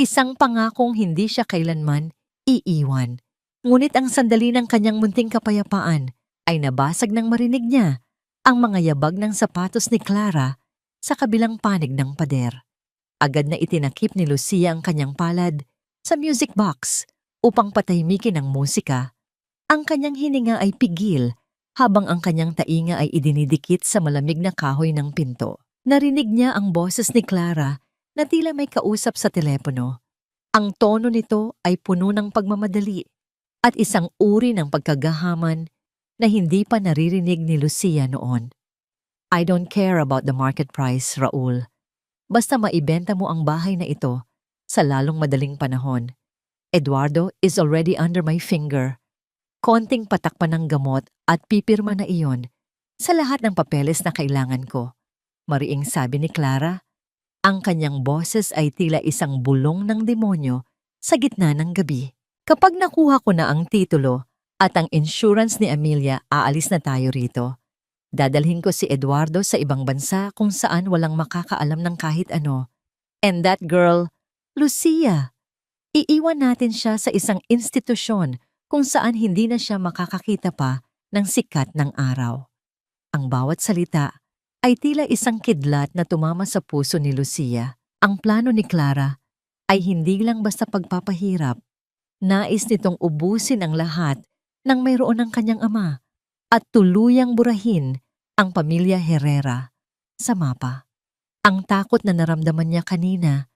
Speaker 1: isang pangakong hindi siya kailanman iiwan. Ngunit ang sandali ng kanyang munting kapayapaan ay nabasag nang marinig niya ang mga yabag ng sapatos ni Clara sa kabilang panig ng pader. Agad na itinakip ni Lucia ang kanyang palad sa music box upang patahimikin ang musika. Ang kanyang hininga ay pigil habang ang kanyang tainga ay idinidikit sa malamig na kahoy ng pinto. Narinig niya ang boses ni Clara na tila may kausap sa telepono. Ang tono nito ay puno ng pagmamadali at isang uri ng pagkagahaman na hindi pa naririnig ni Lucia noon. I don't care about the market price, Raul. Basta maibenta mo ang bahay na ito sa lalong madaling panahon. Eduardo is already under my finger. Konting patakpan ng gamot at pipirma na iyon sa lahat ng papeles na kailangan ko. Mariing sabi ni Clara, ang kanyang boses ay tila isang bulong ng demonyo sa gitna ng gabi. Kapag nakuha ko na ang titulo at ang insurance ni Amelia, aalis na tayo rito. Dadalhin ko si Eduardo sa ibang bansa kung saan walang makakaalam ng kahit ano. And that girl, Lucia, iiwan natin siya sa isang institusyon kung saan hindi na siya makakakita pa ng sikat ng araw. Ang bawat salita ay tila isang kidlat na tumama sa puso ni Lucia. Ang plano ni Clara ay hindi lang basta pagpapahirap. Nais nitong ubusin ang lahat ng mayroon ng kanyang ama at tuluyang burahin ang pamilya Herrera sa mapa. Ang takot na naramdaman niya kanina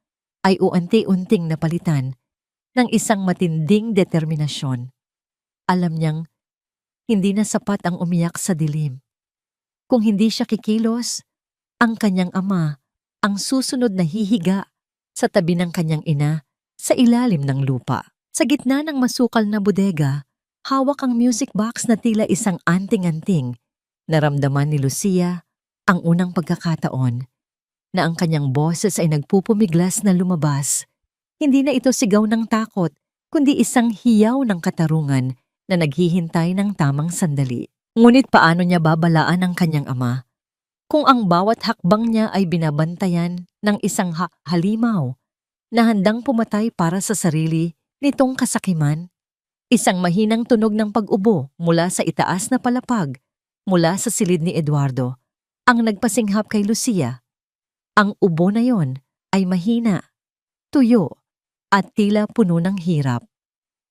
Speaker 1: ay unti-unting napalitan ng isang matinding determinasyon. Alam niyang hindi na sapat ang umiyak sa dilim. Kung hindi siya kikilos, ang kanyang ama ang susunod na hihiga sa tabi ng kanyang ina sa ilalim ng lupa. Sa gitna ng masukal na bodega, hawak ang music box na tila isang anting-anting. Naramdaman ni Lucia ang unang pagkakataon na ang kanyang boses ay nagpupumiglas na lumabas. Hindi na ito sigaw ng takot, kundi isang hiyaw ng katarungan na naghihintay ng tamang sandali. Ngunit paano niya babalaan ang kanyang ama kung ang bawat hakbang niya ay binabantayan ng isang halimaw na handang pumatay para sa sarili nitong kasakiman? Isang mahinang tunog ng pag-ubo mula sa itaas na palapag mula sa silid ni Eduardo ang nagpasinghap kay Lucia. Ang ubo na yon ay mahina, tuyo, at tila puno ng hirap.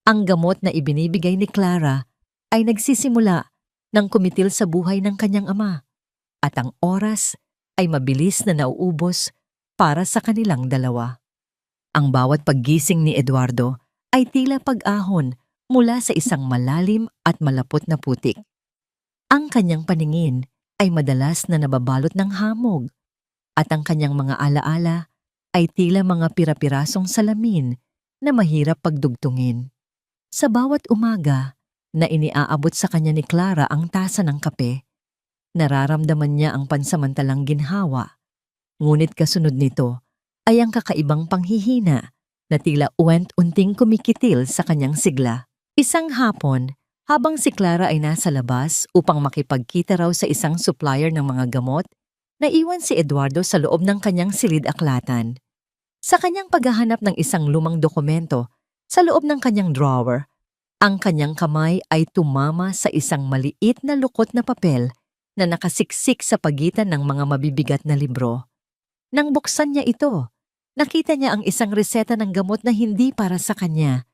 Speaker 1: Ang gamot na ibinibigay ni Clara ay nagsisimula ng kumitil sa buhay ng kanyang ama at ang oras ay mabilis na nauubos para sa kanilang dalawa. Ang bawat paggising ni Eduardo ay tila pag-ahon mula sa isang malalim at malapot na putik. Ang kanyang paningin ay madalas na nababalot ng hamog at ang kanyang mga alaala ay tila mga pira-pirasong salamin na mahirap pagdugtungin. Sa bawat umaga na iniaabot sa kanya ni Clara ang tasa ng kape, nararamdaman niya ang pansamantalang ginhawa. Ngunit kasunod nito ay ang kakaibang panghihina na tila unting kumikitil sa kanyang sigla. Isang hapon, habang si Clara ay nasa labas upang makipagkita raw sa isang supplier ng mga gamot, naiwan si Eduardo sa loob ng kanyang silid-aklatan. Sa kanyang paghahanap ng isang lumang dokumento Sa loob ng kanyang drawer, ang kanyang kamay ay tumama sa isang maliit na lukot na papel na nakasiksik sa pagitan ng mga mabibigat na libro. Nang buksan niya ito, nakita niya ang isang reseta ng gamot na hindi para sa kanya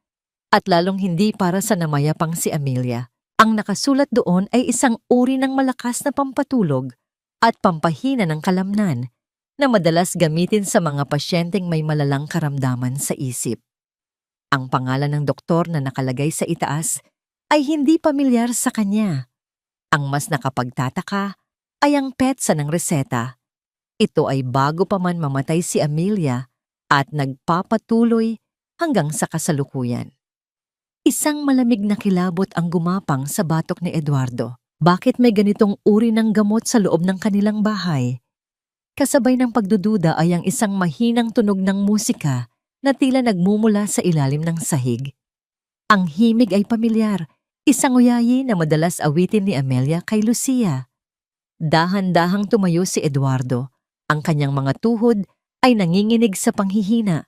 Speaker 1: at lalong hindi para sa namayapang si Amelia. Ang nakasulat doon ay isang uri ng malakas na pampatulog at pampahina ng kalamnan na madalas gamitin sa mga pasyenteng may malalang karamdaman sa isip. Ang pangalan ng doktor na nakalagay sa itaas ay hindi pamilyar sa kanya. Ang mas nakapagtataka ay ang petsa ng reseta. Ito ay bago pa man mamatay si Amelia at nagpapatuloy hanggang sa kasalukuyan. Isang malamig na kilabot ang gumapang sa batok ni Eduardo. Bakit may ganitong uri ng gamot sa loob ng kanilang bahay? Kasabay ng pagdududa ay ang isang mahinang tunog ng musika na tila nagmumula sa ilalim ng sahig. Ang himig ay pamilyar, isang uyayi na madalas awitin ni Amelia kay Lucia. Dahan-dahang tumayo si Eduardo. Ang kanyang mga tuhod ay nanginginig sa panghihina,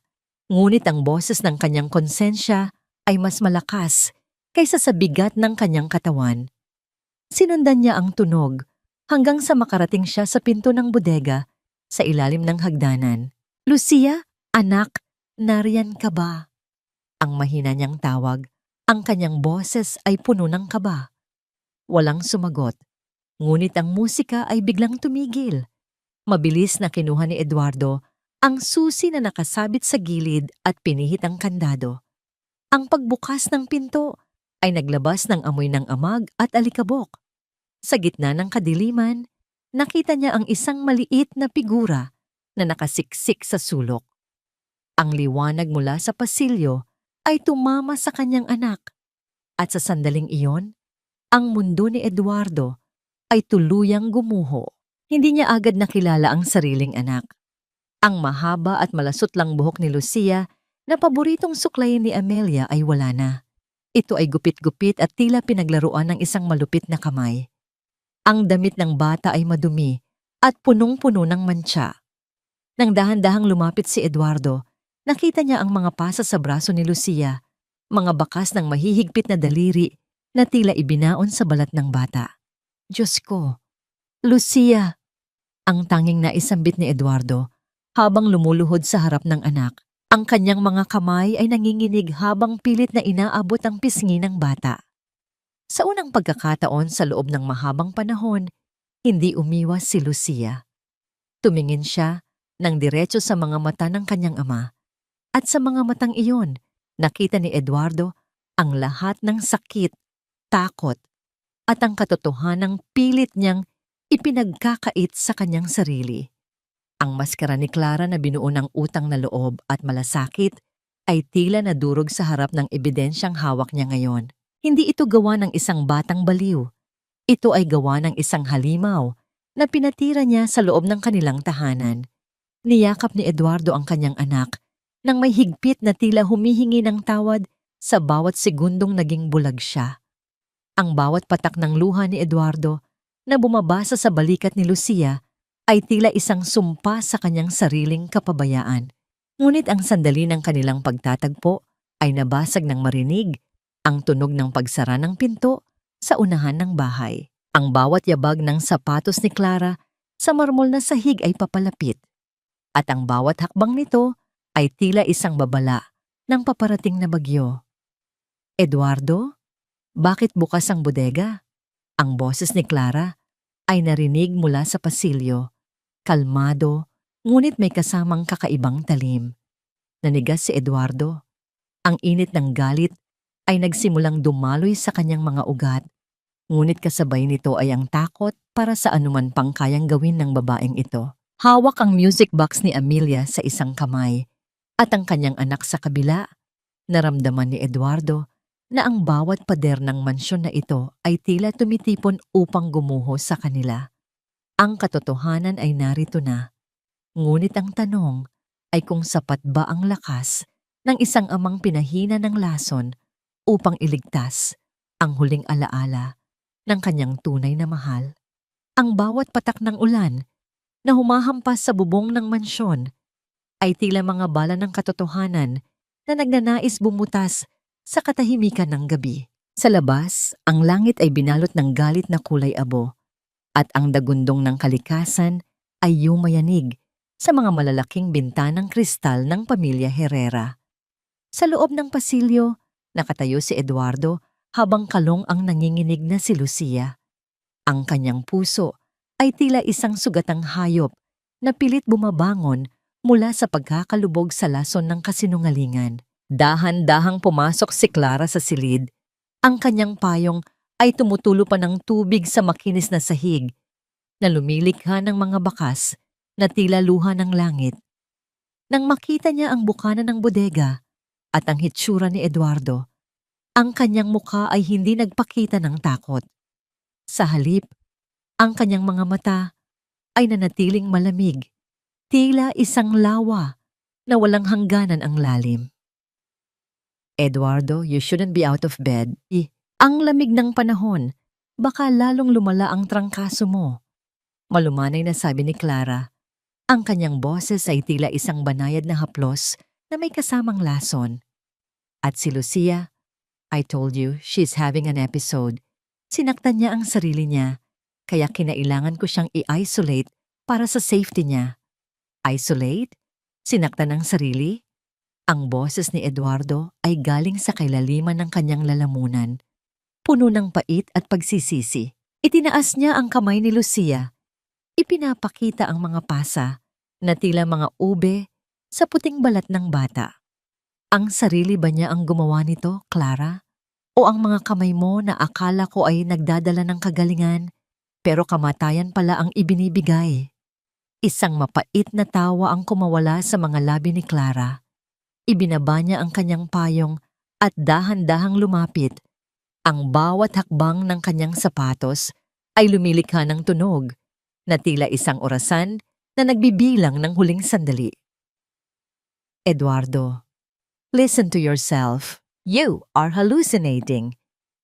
Speaker 1: ngunit ang boses ng kanyang konsensya ay mas malakas kaysa sa bigat ng kanyang katawan. Sinundan niya ang tunog hanggang sa makarating siya sa pinto ng bodega sa ilalim ng hagdanan. "Lucia, anak, nariyan ka ba?" Ang mahina niyang tawag, ang kanyang boses ay puno ng kaba. Walang sumagot, ngunit ang musika ay biglang tumigil. Mabilis na kinuha ni Eduardo ang susi na nakasabit sa gilid at pinihit ang kandado. Ang pagbukas ng pinto ay naglabas ng amoy ng amag at alikabok. Sa gitna ng kadiliman, nakita niya ang isang maliit na figura na nakasiksik sa sulok. Ang liwanag mula sa pasilyo ay tumama sa kanyang anak at sa sandaling iyon, ang mundo ni Eduardo ay tuluyang gumuho. Hindi niya agad nakilala ang sariling anak. Ang mahaba at malasutlang buhok ni Lucia na paboritong suklayin ni Amelia ay wala na. Ito ay gupit-gupit at tila pinaglaruan ng isang malupit na kamay. Ang damit ng bata ay madumi at punong-puno ng mantsa. Nang dahan-dahang lumapit si Eduardo, nakita niya ang mga pasa sa braso ni Lucia, mga bakas ng mahihigpit na daliri na tila ibinaon sa balat ng bata. "Diyos ko, Lucia!" Ang tanging naisambit ni Eduardo habang lumuluhod sa harap ng anak. Ang kanyang mga kamay ay nanginginig habang pilit na inaabot ang pisngi ng bata. Sa unang pagkakataon sa loob ng mahabang panahon, hindi umiwas si Lucia. Tumingin siya ng diretso sa mga mata ng kanyang ama. At sa mga matang iyon, nakita ni Eduardo ang lahat ng sakit, takot, at ang katotohanang pilit niyang ipinagkakait sa kanyang sarili. Ang maskara ni Clara na binuo ng utang na loob at malasakit ay tila nadurog sa harap ng ebidensyang hawak niya ngayon. Hindi ito gawa ng isang batang baliw. Ito ay gawa ng isang halimaw na pinatira niya sa loob ng kanilang tahanan. Niyakap ni Eduardo ang kanyang anak nang may higpit na tila humihingi ng tawad sa bawat segundong naging bulag siya. Ang bawat patak ng luha ni Eduardo na bumabasa sa balikat ni Lucia ay tila isang sumpa sa kanyang sariling kapabayaan. Ngunit ang sandali ng kanilang pagtatagpo ay nabasag ng marinig ang tunog ng pagsara ng pinto sa unahan ng bahay. Ang bawat yabag ng sapatos ni Clara sa marmol na sahig ay papalapit. At ang bawat hakbang nito ay tila isang babala ng paparating na bagyo. "Eduardo, bakit bukas ang bodega?" Ang boses ni Clara ay narinig mula sa pasilyo. Kalmado, ngunit may kasamang kakaibang talim. Nanigas si Eduardo. Ang init ng galit ay nagsimulang dumaloy sa kanyang mga ugat. Ngunit kasabay nito ay ang takot para sa anuman pang kayang gawin ng babaeng ito. Hawak ang music box ni Amelia sa isang kamay at ang kanyang anak sa kabila. Naramdaman ni Eduardo na ang bawat pader ng mansyon na ito ay tila tumitipon upang gumuho sa kanila. Ang katotohanan ay narito na. Ngunit ang tanong ay kung sapat ba ang lakas ng isang amang pinahina ng lason upang iligtas ang huling alaala ng kanyang tunay na mahal. Ang bawat patak ng ulan na humahampas sa bubong ng mansyon ay tila mga bala ng katotohanan na nagnanais bumutas sa katahimikan ng gabi. Sa labas, ang langit ay binalot ng galit na kulay abo at ang dagundong ng kalikasan ay yumayanig sa mga malalaking bintanang kristal ng pamilya Herrera. Sa loob ng pasilyo, nakatayo si Eduardo habang kalong ang nanginginig na si Lucia. Ang kanyang puso ay tila isang sugatang hayop na pilit bumabangon mula sa pagkakalubog sa lason ng kasinungalingan. Dahan-dahang pumasok si Clara sa silid. Ang kanyang payong ay tumutulo pa ng tubig sa makinis na sahig na lumilikha ng mga bakas na tila luha ng langit. Nang makita niya ang bukana ng bodega at ang hitsura ni Eduardo, ang kanyang mukha ay hindi nagpakita ng takot. Sa halip, ang kanyang mga mata ay nanatiling malamig, tila isang lawa na walang hangganan ang lalim. Eduardo, you shouldn't be out of bed. Ang lamig ng panahon, baka lalong lumala ang trangkaso mo. Malumanay na sabi ni Clara. Ang kanyang boses ay tila isang banayad na haplos na may kasamang lason. At si Lucia, I told you, she's having an episode. Sinaktan niya ang sarili niya, kaya kinailangan ko siyang i-isolate para sa safety niya. Isolate? Sinaktan ang sarili? Ang boses ni Eduardo ay galing sa kailaliman ng kanyang lalamunan, puno ng pait at pagsisisi. Itinaas niya ang kamay ni Lucia. Ipinapakita ang mga pasa na tila mga ube sa puting balat ng bata. Ang sarili ba niya ang gumawa nito, Clara? O ang mga kamay mo na akala ko ay nagdadala ng kagalingan, pero kamatayan pala ang ibinibigay? Isang mapait na tawa ang kumawala sa mga labi ni Clara. Ibinaba niya ang kanyang payong at dahan-dahang lumapit. Ang bawat hakbang ng kanyang sapatos ay lumilikha ng tunog na tila isang orasan na nagbibilang ng huling sandali. Eduardo, listen to yourself. You are hallucinating.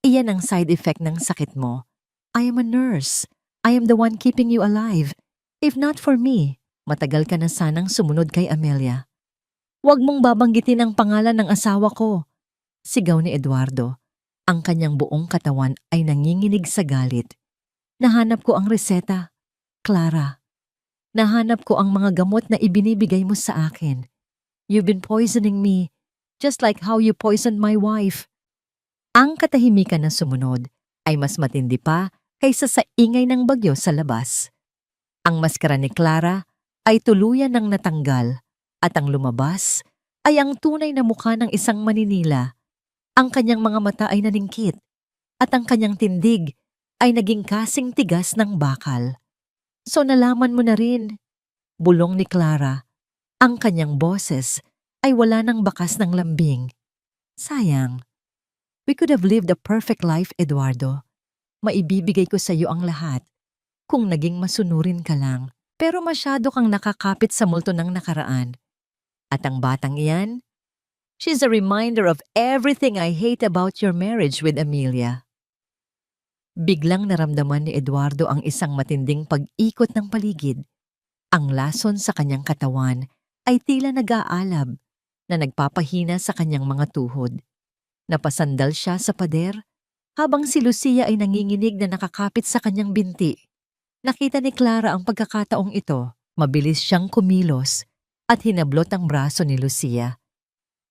Speaker 1: Iyan ang side effect ng sakit mo. I am a nurse. I am the one keeping you alive. If not for me, matagal ka na sanang sumunod kay Amelia. Huwag mong babanggitin ang pangalan ng asawa ko. Sigaw ni Eduardo. Ang kanyang buong katawan ay nanginginig sa galit. Nahanap ko ang reseta, Clara. Nahanap ko ang mga gamot na ibinibigay mo sa akin. You've been poisoning me, just like how you poisoned my wife. Ang katahimikan na sumunod ay mas matindi pa kaysa sa ingay ng bagyo sa labas. Ang maskara ni Clara ay tuluyan ng natanggal at ang lumabas ay ang tunay na mukha ng isang maninila. Ang kanyang mga mata ay naningkit at ang kanyang tindig ay naging kasing tigas ng bakal. So nalaman mo na rin, bulong ni Clara. Ang kanyang boses ay wala ng bakas ng lambing. Sayang. We could have lived a perfect life, Eduardo. Maibibigay ko sa iyo ang lahat kung naging masunurin ka lang. Pero masyado kang nakakapit sa multo ng nakaraan. At ang batang iyan, she's a reminder of everything I hate about your marriage with Amelia. Biglang naramdaman ni Eduardo ang isang matinding pag-ikot ng paligid. Ang lason sa kanyang katawan ay tila nag-aalab na nagpapahina sa kanyang mga tuhod. Napasandal siya sa pader habang si Lucia ay nanginginig na nakakapit sa kanyang binti. Nakita ni Clara ang pagkakataong ito. Mabilis siyang kumilos at hinablot ang braso ni Lucia.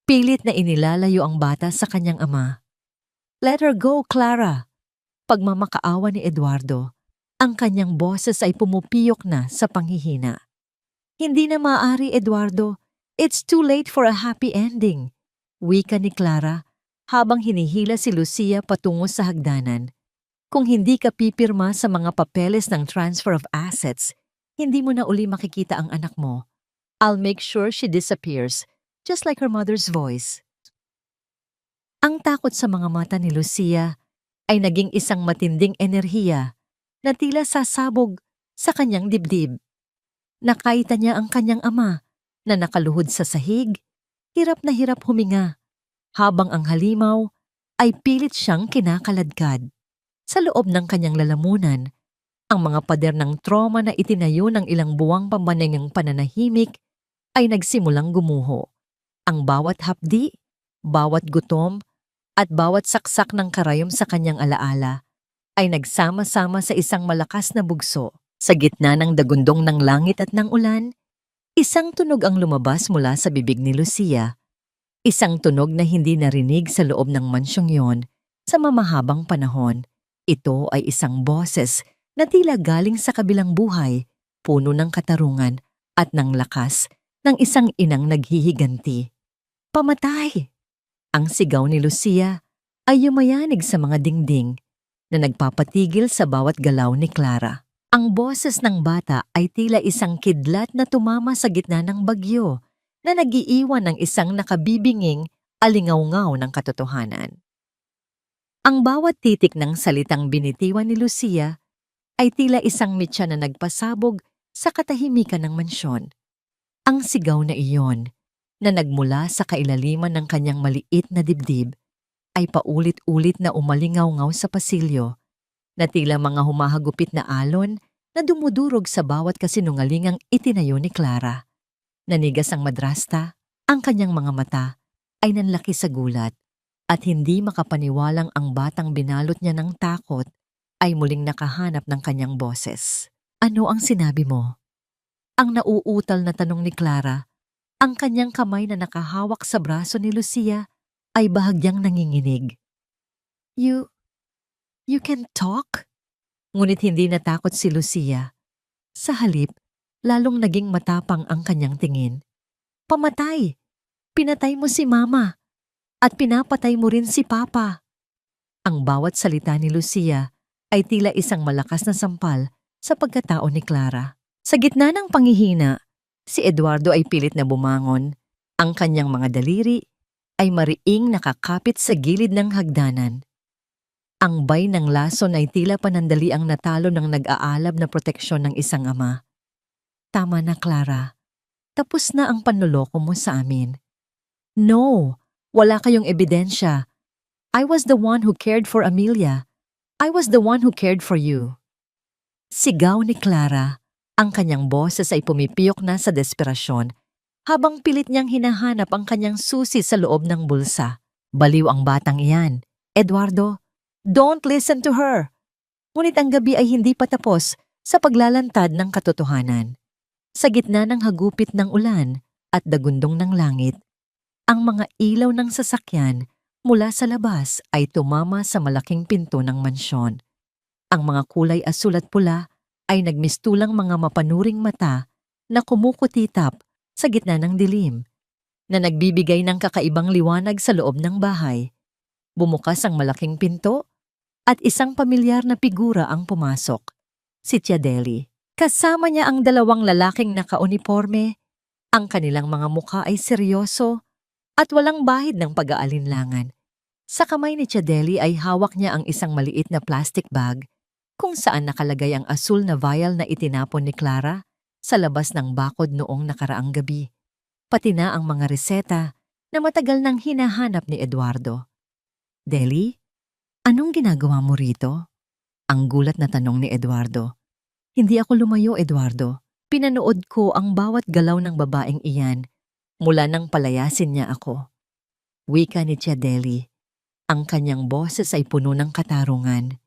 Speaker 1: Pilit na inilalayo ang bata sa kanyang ama. Let her go, Clara! Pagmamakaawa ni Eduardo, ang kanyang boses ay pumupiyok na sa panghihina. Hindi na maaari, Eduardo. It's too late for a happy ending. Wika ni Clara habang hinihila si Lucia patungo sa hagdanan. Kung hindi ka pipirma sa mga papeles ng transfer of assets, hindi mo na uli makikita ang anak mo. I'll make sure she disappears, just like her mother's voice. Ang takot sa mga mata ni Lucia ay naging isang matinding enerhiya na tila sasabog sa kanyang dibdib. Nakita niya ang kanyang ama na nakaluhod sa sahig, hirap na hirap huminga, habang ang halimaw ay pilit siyang kinakaladkad. Sa loob ng kanyang lalamunan, ang mga pader ng trauma na itinayo ng ilang buwang pambaningang pananahimik ay nagsimulang gumuho. Ang bawat hapdi Bawat gutom at bawat saksak ng karayom sa kanyang alaala ay nagsama-sama sa isang malakas na bugso. Sa gitna ng dagundong ng langit at ng ulan, isang tunog ang lumabas mula sa bibig ni Lucia. Isang tunog na hindi narinig sa loob ng mansyong yon sa mamahabang panahon. Ito ay isang boses na tila galing sa kabilang buhay, puno ng katarungan at ng lakas ng isang inang naghihiganti. Pamatay! Ang sigaw ni Lucia ay yumayanig sa mga dingding na nagpapatigil sa bawat galaw ni Clara. Ang boses ng bata ay tila isang kidlat na tumama sa gitna ng bagyo na nagiiwan ng isang nakabibinging alingawngaw ng katotohanan. Ang bawat titik ng salitang binitiwan ni Lucia ay tila isang mitya na nagpasabog sa katahimikan ng mansyon. Ang sigaw na iyon, na nagmula sa kailaliman ng kanyang maliit na dibdib, ay paulit-ulit na umalingaw-ngaw sa pasilyo, na tila mga humahagupit na alon na dumudurog sa bawat kasinungalingang itinayo ni Clara. Nanigas ang madrasta, ang kanyang mga mata ay nanlaki sa gulat, at hindi makapaniwalang ang batang binalot niya ng takot ay muling nakahanap ng kanyang boses. Ano ang sinabi mo? Ang nauutal na tanong ni Clara, ang kanyang kamay na nakahawak sa braso ni Lucia ay bahagyang nanginginig. You can talk? Ngunit hindi natakot si Lucia. Sa halip, lalong naging matapang ang kanyang tingin. Pamatay! Pinatay mo si Mama! At pinapatay mo rin si Papa! Ang bawat salita ni Lucia ay tila isang malakas na sampal sa pagkatao ni Clara. Sa gitna ng panghihina, si Eduardo ay pilit na bumangon. Ang kanyang mga daliri ay mariing nakakapit sa gilid ng hagdanan. Ang bay ng lason ay tila panandali ang natalo ng nag-aalab na proteksyon ng isang ama. Tama na, Clara. Tapos na ang panloloko mo sa amin. No, wala kayong ebidensya. I was the one who cared for Amelia. I was the one who cared for you. Sigaw ni Clara. Ang kanyang boses ay pumipiyok na sa desperasyon habang pilit niyang hinahanap ang kanyang susi sa loob ng bulsa. Baliw ang batang iyan. Eduardo, don't listen to her. Ngunit ang gabi ay hindi pa tapos sa paglalantad ng katotohanan. Sa gitna ng hagupit ng ulan at dagundong ng langit, ang mga ilaw ng sasakyan mula sa labas ay tumama sa malaking pinto ng mansyon. Ang mga kulay asul at pula ay nagmistulang mga mapanuring mata na kumukutitap sa gitna ng dilim, na nagbibigay ng kakaibang liwanag sa loob ng bahay. Bumukas ang malaking pinto at isang pamilyar na figura ang pumasok, si Tia Deli. Kasama niya ang dalawang lalaking nakauniporme. Ang kanilang mga mukha ay seryoso at walang bahid ng pag-aalinlangan. Sa kamay ni Tia Deli ay hawak niya ang isang maliit na plastic bag kung saan nakalagay ang asul na vial na itinapon ni Clara sa labas ng bakod noong nakaraang gabi, pati na ang mga reseta na matagal nang hinahanap ni Eduardo. Deli, anong ginagawa mo rito? Ang gulat na tanong ni Eduardo. Hindi ako lumayo, Eduardo. Pinanood ko ang bawat galaw ng babaeng iyan mula nang palayasin niya ako. Wika ni Tia Deli. Ang kanyang boses ay puno ng katarungan.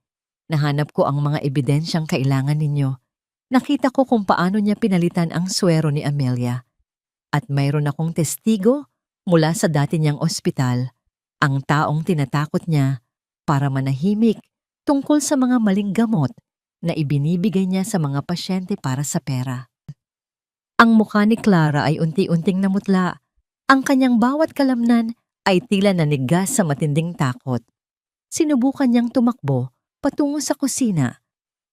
Speaker 1: Nahanap ko ang mga ebidensyang kailangan ninyo. Nakita ko kung paano niya pinalitan ang swero ni Amelia. At mayroon akong testigo mula sa dati niyang ospital, ang taong tinatakot niya para manahimik tungkol sa mga maling gamot na ibinibigay niya sa mga pasyente para sa pera. Ang mukha ni Clara ay unti-unting namutla. Ang kanyang bawat kalamnan ay tila nanigas sa matinding takot. Sinubukan niyang tumakbo patungo sa kusina,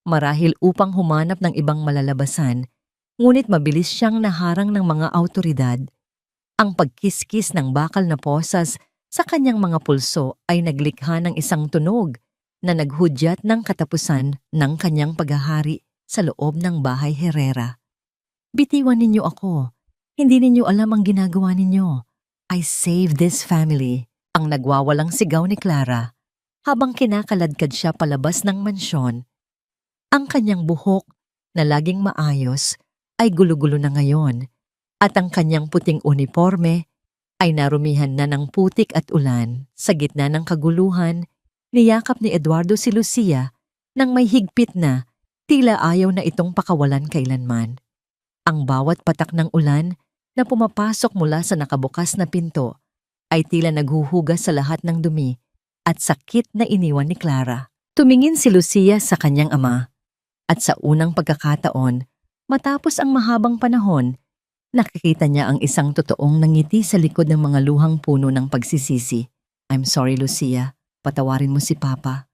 Speaker 1: marahil upang humanap ng ibang malalabasan, ngunit mabilis siyang naharang ng mga awtoridad. Ang pagkiskis ng bakal na posas sa kanyang mga pulso ay naglikha ng isang tunog na naghudyat ng katapusan ng kanyang paghahari sa loob ng bahay Herrera. Bitiwan ninyo ako. Hindi ninyo alam ang ginagawa ninyo. I saved this family. Ang nagwawalang sigaw ni Clara habang kinakaladkad siya palabas ng mansyon. Ang kanyang buhok na laging maayos ay gulo-gulo na ngayon at ang kanyang puting uniforme ay narumihan na ng putik at ulan. Sa gitna ng kaguluhan, niyakap ni Eduardo si Lucia nang may higpit na tila ayaw na itong pakawalan kailanman. Ang bawat patak ng ulan na pumapasok mula sa nakabukas na pinto ay tila naghuhugas sa lahat ng dumi at sakit na iniwan ni Clara. Tumingin si Lucia sa kanyang ama at sa unang pagkakataon, matapos ang mahabang panahon, nakikita niya ang isang totoong nangiti sa likod ng mga luhang puno ng pagsisisi. "I'm sorry, Lucia. Patawarin mo si Papa,"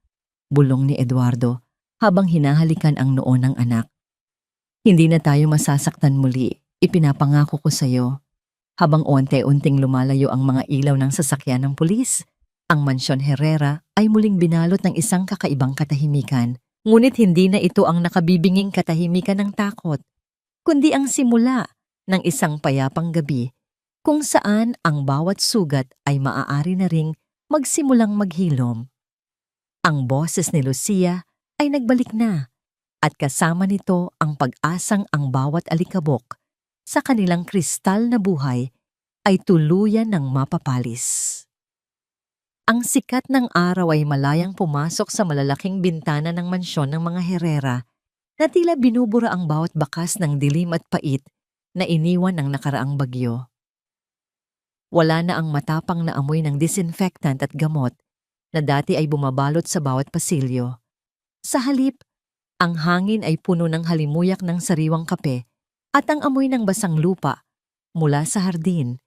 Speaker 1: bulong ni Eduardo habang hinahalikan ang noo ng anak. "Hindi na tayo masasaktan muli. Ipinapangako ko sa'yo." Habang unti-unting lumalayo ang mga ilaw ng sasakyan ng pulis, ang Mansyon Herrera ay muling binalot ng isang kakaibang katahimikan. Ngunit hindi na ito ang nakabibinging katahimikan ng takot, kundi ang simula ng isang payapang gabi kung saan ang bawat sugat ay maaari na ring magsimulang maghilom. Ang boses ni Lucia ay nagbalik na at kasama nito ang pag-asang ang bawat alikabok sa kanilang kristal na buhay ay tuluyan ng mapapalis. Ang sikat ng araw ay malayang pumasok sa malalaking bintana ng mansyon ng mga Herrera na tila binubura ang bawat bakas ng dilim at pait na iniwan ng nakaraang bagyo. Wala na ang matapang na amoy ng disinfectant at gamot na dati ay bumabalot sa bawat pasilyo. Sa halip, ang hangin ay puno ng halimuyak ng sariwang kape at ang amoy ng basang lupa mula sa hardin,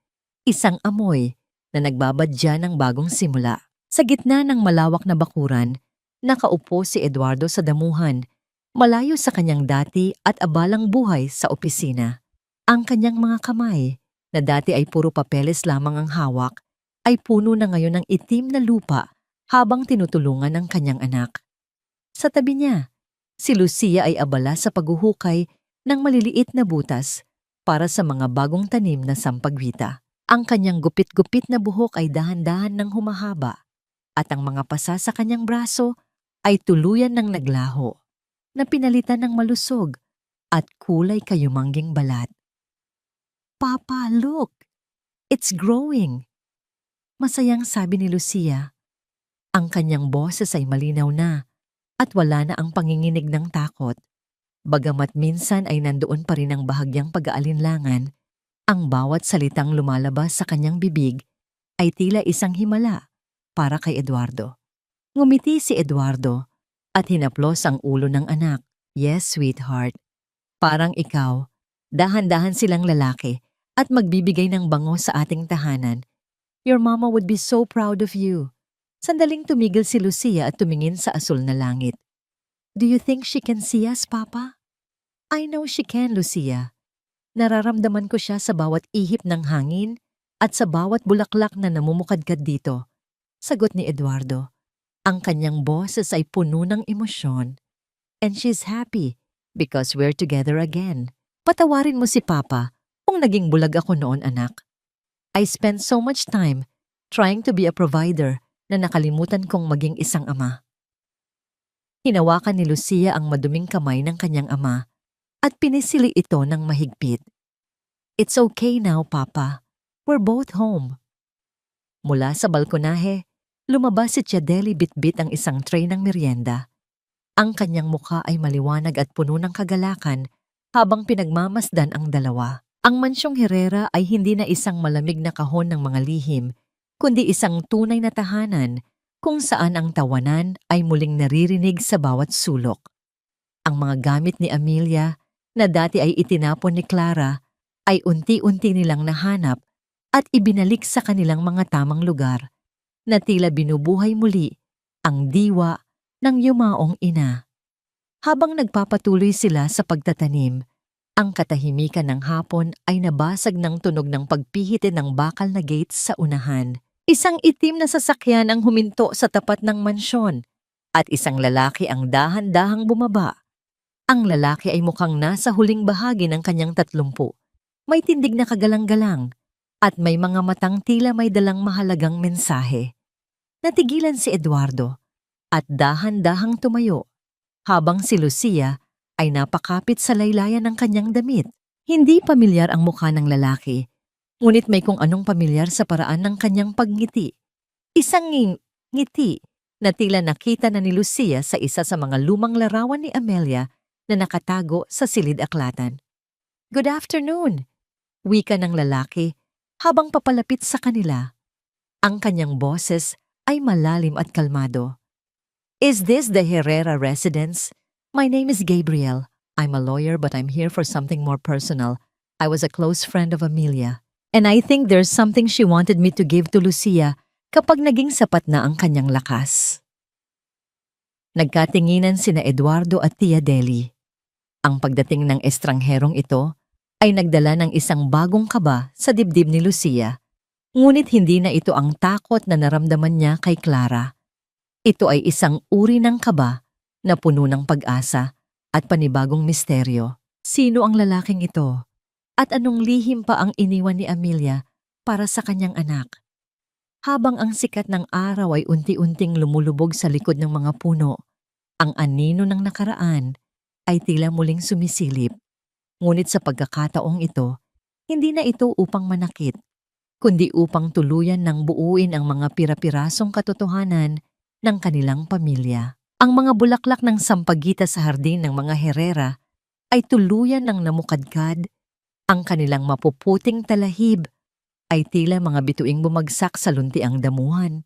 Speaker 1: isang amoy na nagbabadya ng bagong simula. Sa gitna ng malawak na bakuran, nakaupo si Eduardo sa damuhan, malayo sa kanyang dati at abalang buhay sa opisina. Ang kanyang mga kamay, na dati ay puro papeles lamang ang hawak, ay puno na ngayon ng itim na lupa habang tinutulungan ang kanyang anak. Sa tabi niya, si Lucia ay abala sa paghuhukay ng maliliit na butas para sa mga bagong tanim na sampagwita. Ang kanyang gupit-gupit na buhok ay dahan-dahan ng humahaba at ang mga pasa sa kanyang braso ay tuluyan ng naglaho na pinalitan ng malusog at kulay kayumangging balat. "Papa, look! It's growing!" Masayang sabi ni Lucia. Ang kanyang boses ay malinaw na at wala na ang panginginig ng takot. Bagamat minsan ay nandoon pa rin ang bahagyang pag-aalinlangan, ang bawat salitang lumalabas sa kanyang bibig ay tila isang himala para kay Eduardo. Ngumiti si Eduardo at hinaplos ang ulo ng anak. "Yes, sweetheart. Parang ikaw, dahan-dahan silang lalaki at magbibigay ng bango sa ating tahanan. Your mama would be so proud of you." Sandaling tumigil si Lucia at tumingin sa asul na langit. "Do you think she can see us, Papa?" "I know she can, Lucia. Nararamdaman ko siya sa bawat ihip ng hangin at sa bawat bulaklak na namumukadkad dito," sagot ni Eduardo. Ang kanyang boses ay puno ng emosyon. "And she's happy because we're together again." Patawarin mo si Papa kung naging bulag ako noon, anak. I spent so much time trying to be a provider na nakalimutan kong maging isang ama. Hinawakan ni Lucia ang maduming kamay ng kanyang ama at pinisili ito ng mahigpit. "It's okay now, Papa. We're both home." Mula sa balkonahe, lumabas si Chadeli bitbit ang isang tray ng merienda. Ang kanyang mukha ay maliwanag at puno ng kagalakan habang pinagmamasdan ang dalawa. Ang Mansyong Herrera ay hindi na isang malamig na kahon ng mga lihim, kundi isang tunay na tahanan kung saan ang tawanan ay muling naririnig sa bawat sulok. Ang mga gamit ni Amelia na dati ay itinapon ni Clara ay unti-unti nilang nahanap at ibinalik sa kanilang mga tamang lugar na tila binubuhay muli ang diwa ng yumaong ina. Habang nagpapatuloy sila sa pagtatanim, ang katahimikan ng hapon ay nabasag ng tunog ng pagpihitin ng bakal na gates sa unahan. Isang itim na sasakyan ang huminto sa tapat ng mansyon at isang lalaki ang dahan-dahang bumaba. Ang lalaki ay mukhang nasa huling bahagi ng kanyang 30. May tindig na kagalang-galang at may mga matang tila may dalang mahalagang mensahe. Natigilan si Eduardo at dahan-dahang tumayo habang si Lucia ay napakapit sa laylayan ng kanyang damit. Hindi pamilyar ang mukha ng lalaki, Ngunit may kung anong pamilyar sa paraan ng kanyang pagngiti. Isang ngiti na tila nakita na ni Lucia sa isa sa mga lumang larawan ni Amelia na nakatago sa silid-aklatan. "Good afternoon," wika ng lalaki habang papalapit sa kanila. Ang kanyang boses ay malalim at kalmado. "Is this the Herrera residence? My name is Gabriel. I'm a lawyer but I'm here for something more personal. I was a close friend of Amelia, and I think there's something she wanted me to give to Lucia kapag naging sapat na ang kanyang lakas." Nagkatinginan sina Eduardo at Tia Deli. Ang pagdating ng estrangherong ito ay nagdala ng isang bagong kaba sa dibdib ni Lucia. Ngunit hindi na ito ang takot na naramdaman niya kay Clara. Ito ay isang uri ng kaba na puno ng pag-asa at panibagong misteryo. Sino ang lalaking ito? At anong lihim pa ang iniwan ni Amelia para sa kanyang anak? Habang ang sikat ng araw ay unti-unting lumulubog sa likod ng mga puno, ang anino ng nakaraan ay tila muling sumisilip. Ngunit sa pagkakataong ito, hindi na ito upang manakit, kundi upang tuluyan ng buuin ang mga pira-pirasong katotohanan ng kanilang pamilya. Ang mga bulaklak ng sampagita sa hardin ng mga Herrera ay tuluyan ng namukadkad, ang kanilang mapuputing talahib ay tila mga bituing bumagsak sa luntiang damuhan.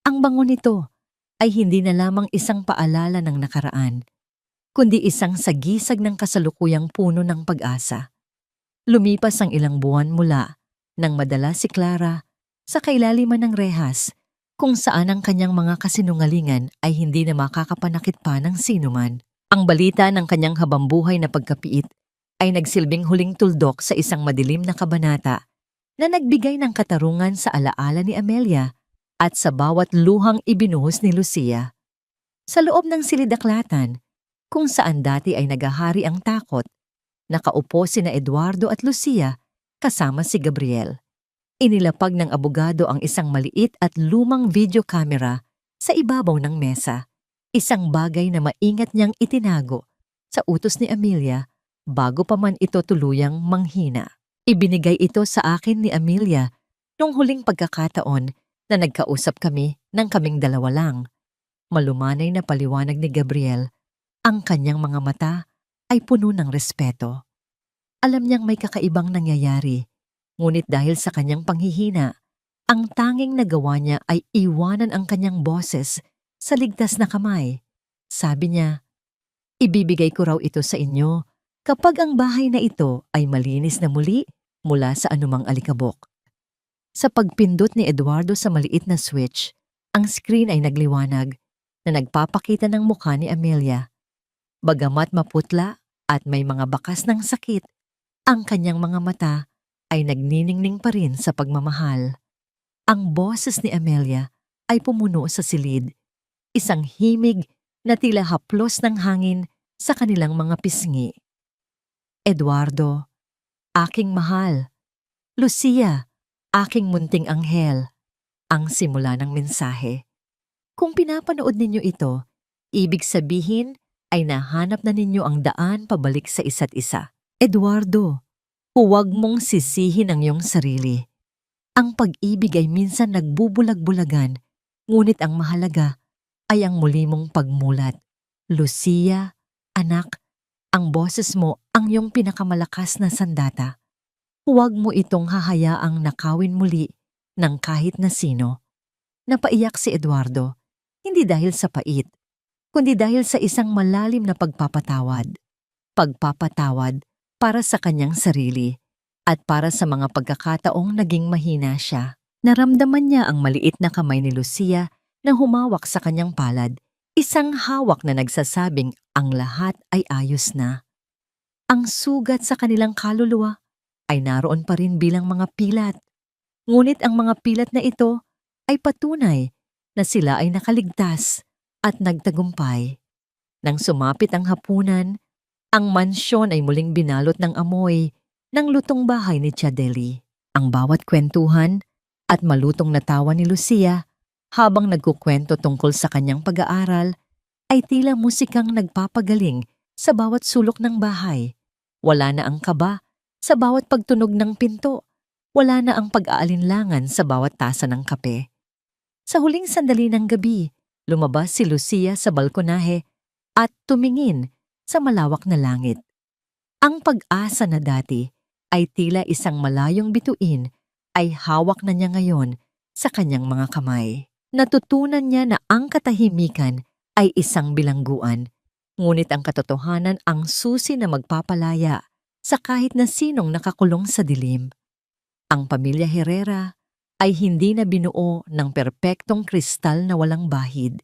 Speaker 1: Ang bango nito ay hindi na lamang isang paalala ng nakaraan, kundi isang sagisag ng kasalukuyang puno ng pag-asa. Lumipas ang ilang buwan mula nang madala si Clara sa kailaliman ng rehas kung saan ang kanyang mga kasinungalingan ay hindi na makakapanakit pa ng sinuman. Ang balita ng kanyang habambuhay na pagkapiit ay nagsilbing huling tuldok sa isang madilim na kabanata na nagbigay ng katarungan sa alaala ni Amelia at sa bawat luhang ibinuhos ni Lucia. Sa loob ng silid-aklatan, kung saan dati ay nagahari ang takot, nakaupo sina Eduardo at Lucia kasama si Gabriel. Inilapag ng abogado ang isang maliit at lumang video camera sa ibabaw ng mesa, isang bagay na maingat niyang itinago sa utos ni Amelia bago pa man ito tuluyang manghina. Ibinigay ito sa akin ni Amelia nung huling pagkakataon na nagkausap kami ng kaming dalawa lang. Malumanay na paliwanag ni Gabriel, ang kanyang mga mata ay puno ng respeto. Alam niyang may kakaibang nangyayari, ngunit dahil sa kanyang panghihina, ang tanging nagawa niya ay iwanan ang kanyang boses sa ligtas na kamay. Sabi niya, "Ibibigay ko raw ito sa inyo kapag ang bahay na ito ay malinis na muli mula sa anumang alikabok." Sa pagpindot ni Eduardo sa maliit na switch, ang screen ay nagliwanag na nagpapakita ng mukha ni Amelia. Bagamat maputla at may mga bakas ng sakit, ang kanyang mga mata ay nagniningning pa rin sa pagmamahal. Ang boses ni Amelia ay pumuno sa silid, isang himig na tila haplos ng hangin sa kanilang mga pisngi. "Eduardo, aking mahal. Lucia, aking munting anghel," ang simula ng mensahe. Kung pinapanood ninyo ito, ibig sabihin ay nahanap na ninyo ang daan pabalik sa isa't isa. Eduardo, huwag mong sisihin ang iyong sarili. Ang pag-ibig ay minsan nagbubulag-bulagan, ngunit ang mahalaga ay ang muli mong pagmulat. Lucia, anak, ang boses mo ang iyong pinakamalakas na sandata. Huwag mo itong hahayaang nakawin muli ng kahit na sino. Napaiyak si Eduardo, hindi dahil sa pait, kundi dahil sa isang malalim na pagpapatawad. Pagpapatawad para sa kanyang sarili at para sa mga pagkakataong naging mahina siya. Naramdaman niya ang maliit na kamay ni Lucia na humawak sa kanyang palad, isang hawak na nagsasabing ang lahat ay ayos na. Ang sugat sa kanilang kaluluwa ay naroon pa rin bilang mga pilat. Ngunit ang mga pilat na ito ay patunay na sila ay nakaligtas at nagtagumpay. Nang sumapit ang hapunan, ang mansyon ay muling binalot ng amoy ng lutong bahay ni Tia Deli. Ang bawat kwentuhan at malutong na tawa ni Lucia habang nagkukwento tungkol sa kanyang pag-aaral ay tila musikang nagpapagaling sa bawat sulok ng bahay. Wala na ang kaba sa bawat pagtunog ng pinto Wala na ang pag-aalinlangan sa bawat tasa ng kape. Sa huling sandali ng gabi, lumabas si Lucia sa balkonahe at tumingin sa malawak na langit. Ang pag-asa na dati ay tila isang malayong bituin ay hawak na niya ngayon sa kanyang mga kamay. Natutunan niya na ang katahimikan ay isang bilangguan, ngunit ang katotohanan ang susi na magpapalaya sa kahit na sinong nakakulong sa dilim. Ang pamilya Herrera ay hindi na binuo ng perpektong kristal na walang bahid.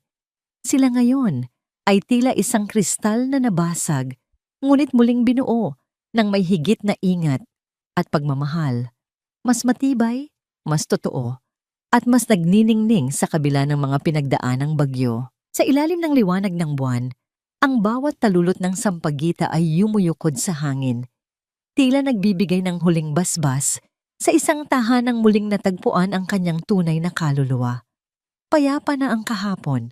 Speaker 1: Sila ngayon ay tila isang kristal na nabasag, ngunit muling binuo ng may higit na ingat at pagmamahal. Mas matibay, mas totoo, at mas nagniningning sa kabila ng mga pinagdaanang bagyo. Sa ilalim ng liwanag ng buwan, ang bawat talulot ng sampagita ay yumuyukod sa hangin. Tila nagbibigay ng huling basbas sa isang tahanang muling natagpuan ang kanyang tunay na kaluluwa. Payapa na ang kahapon,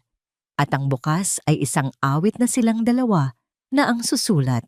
Speaker 1: at ang bukas ay isang awit na silang dalawa na ang susulat.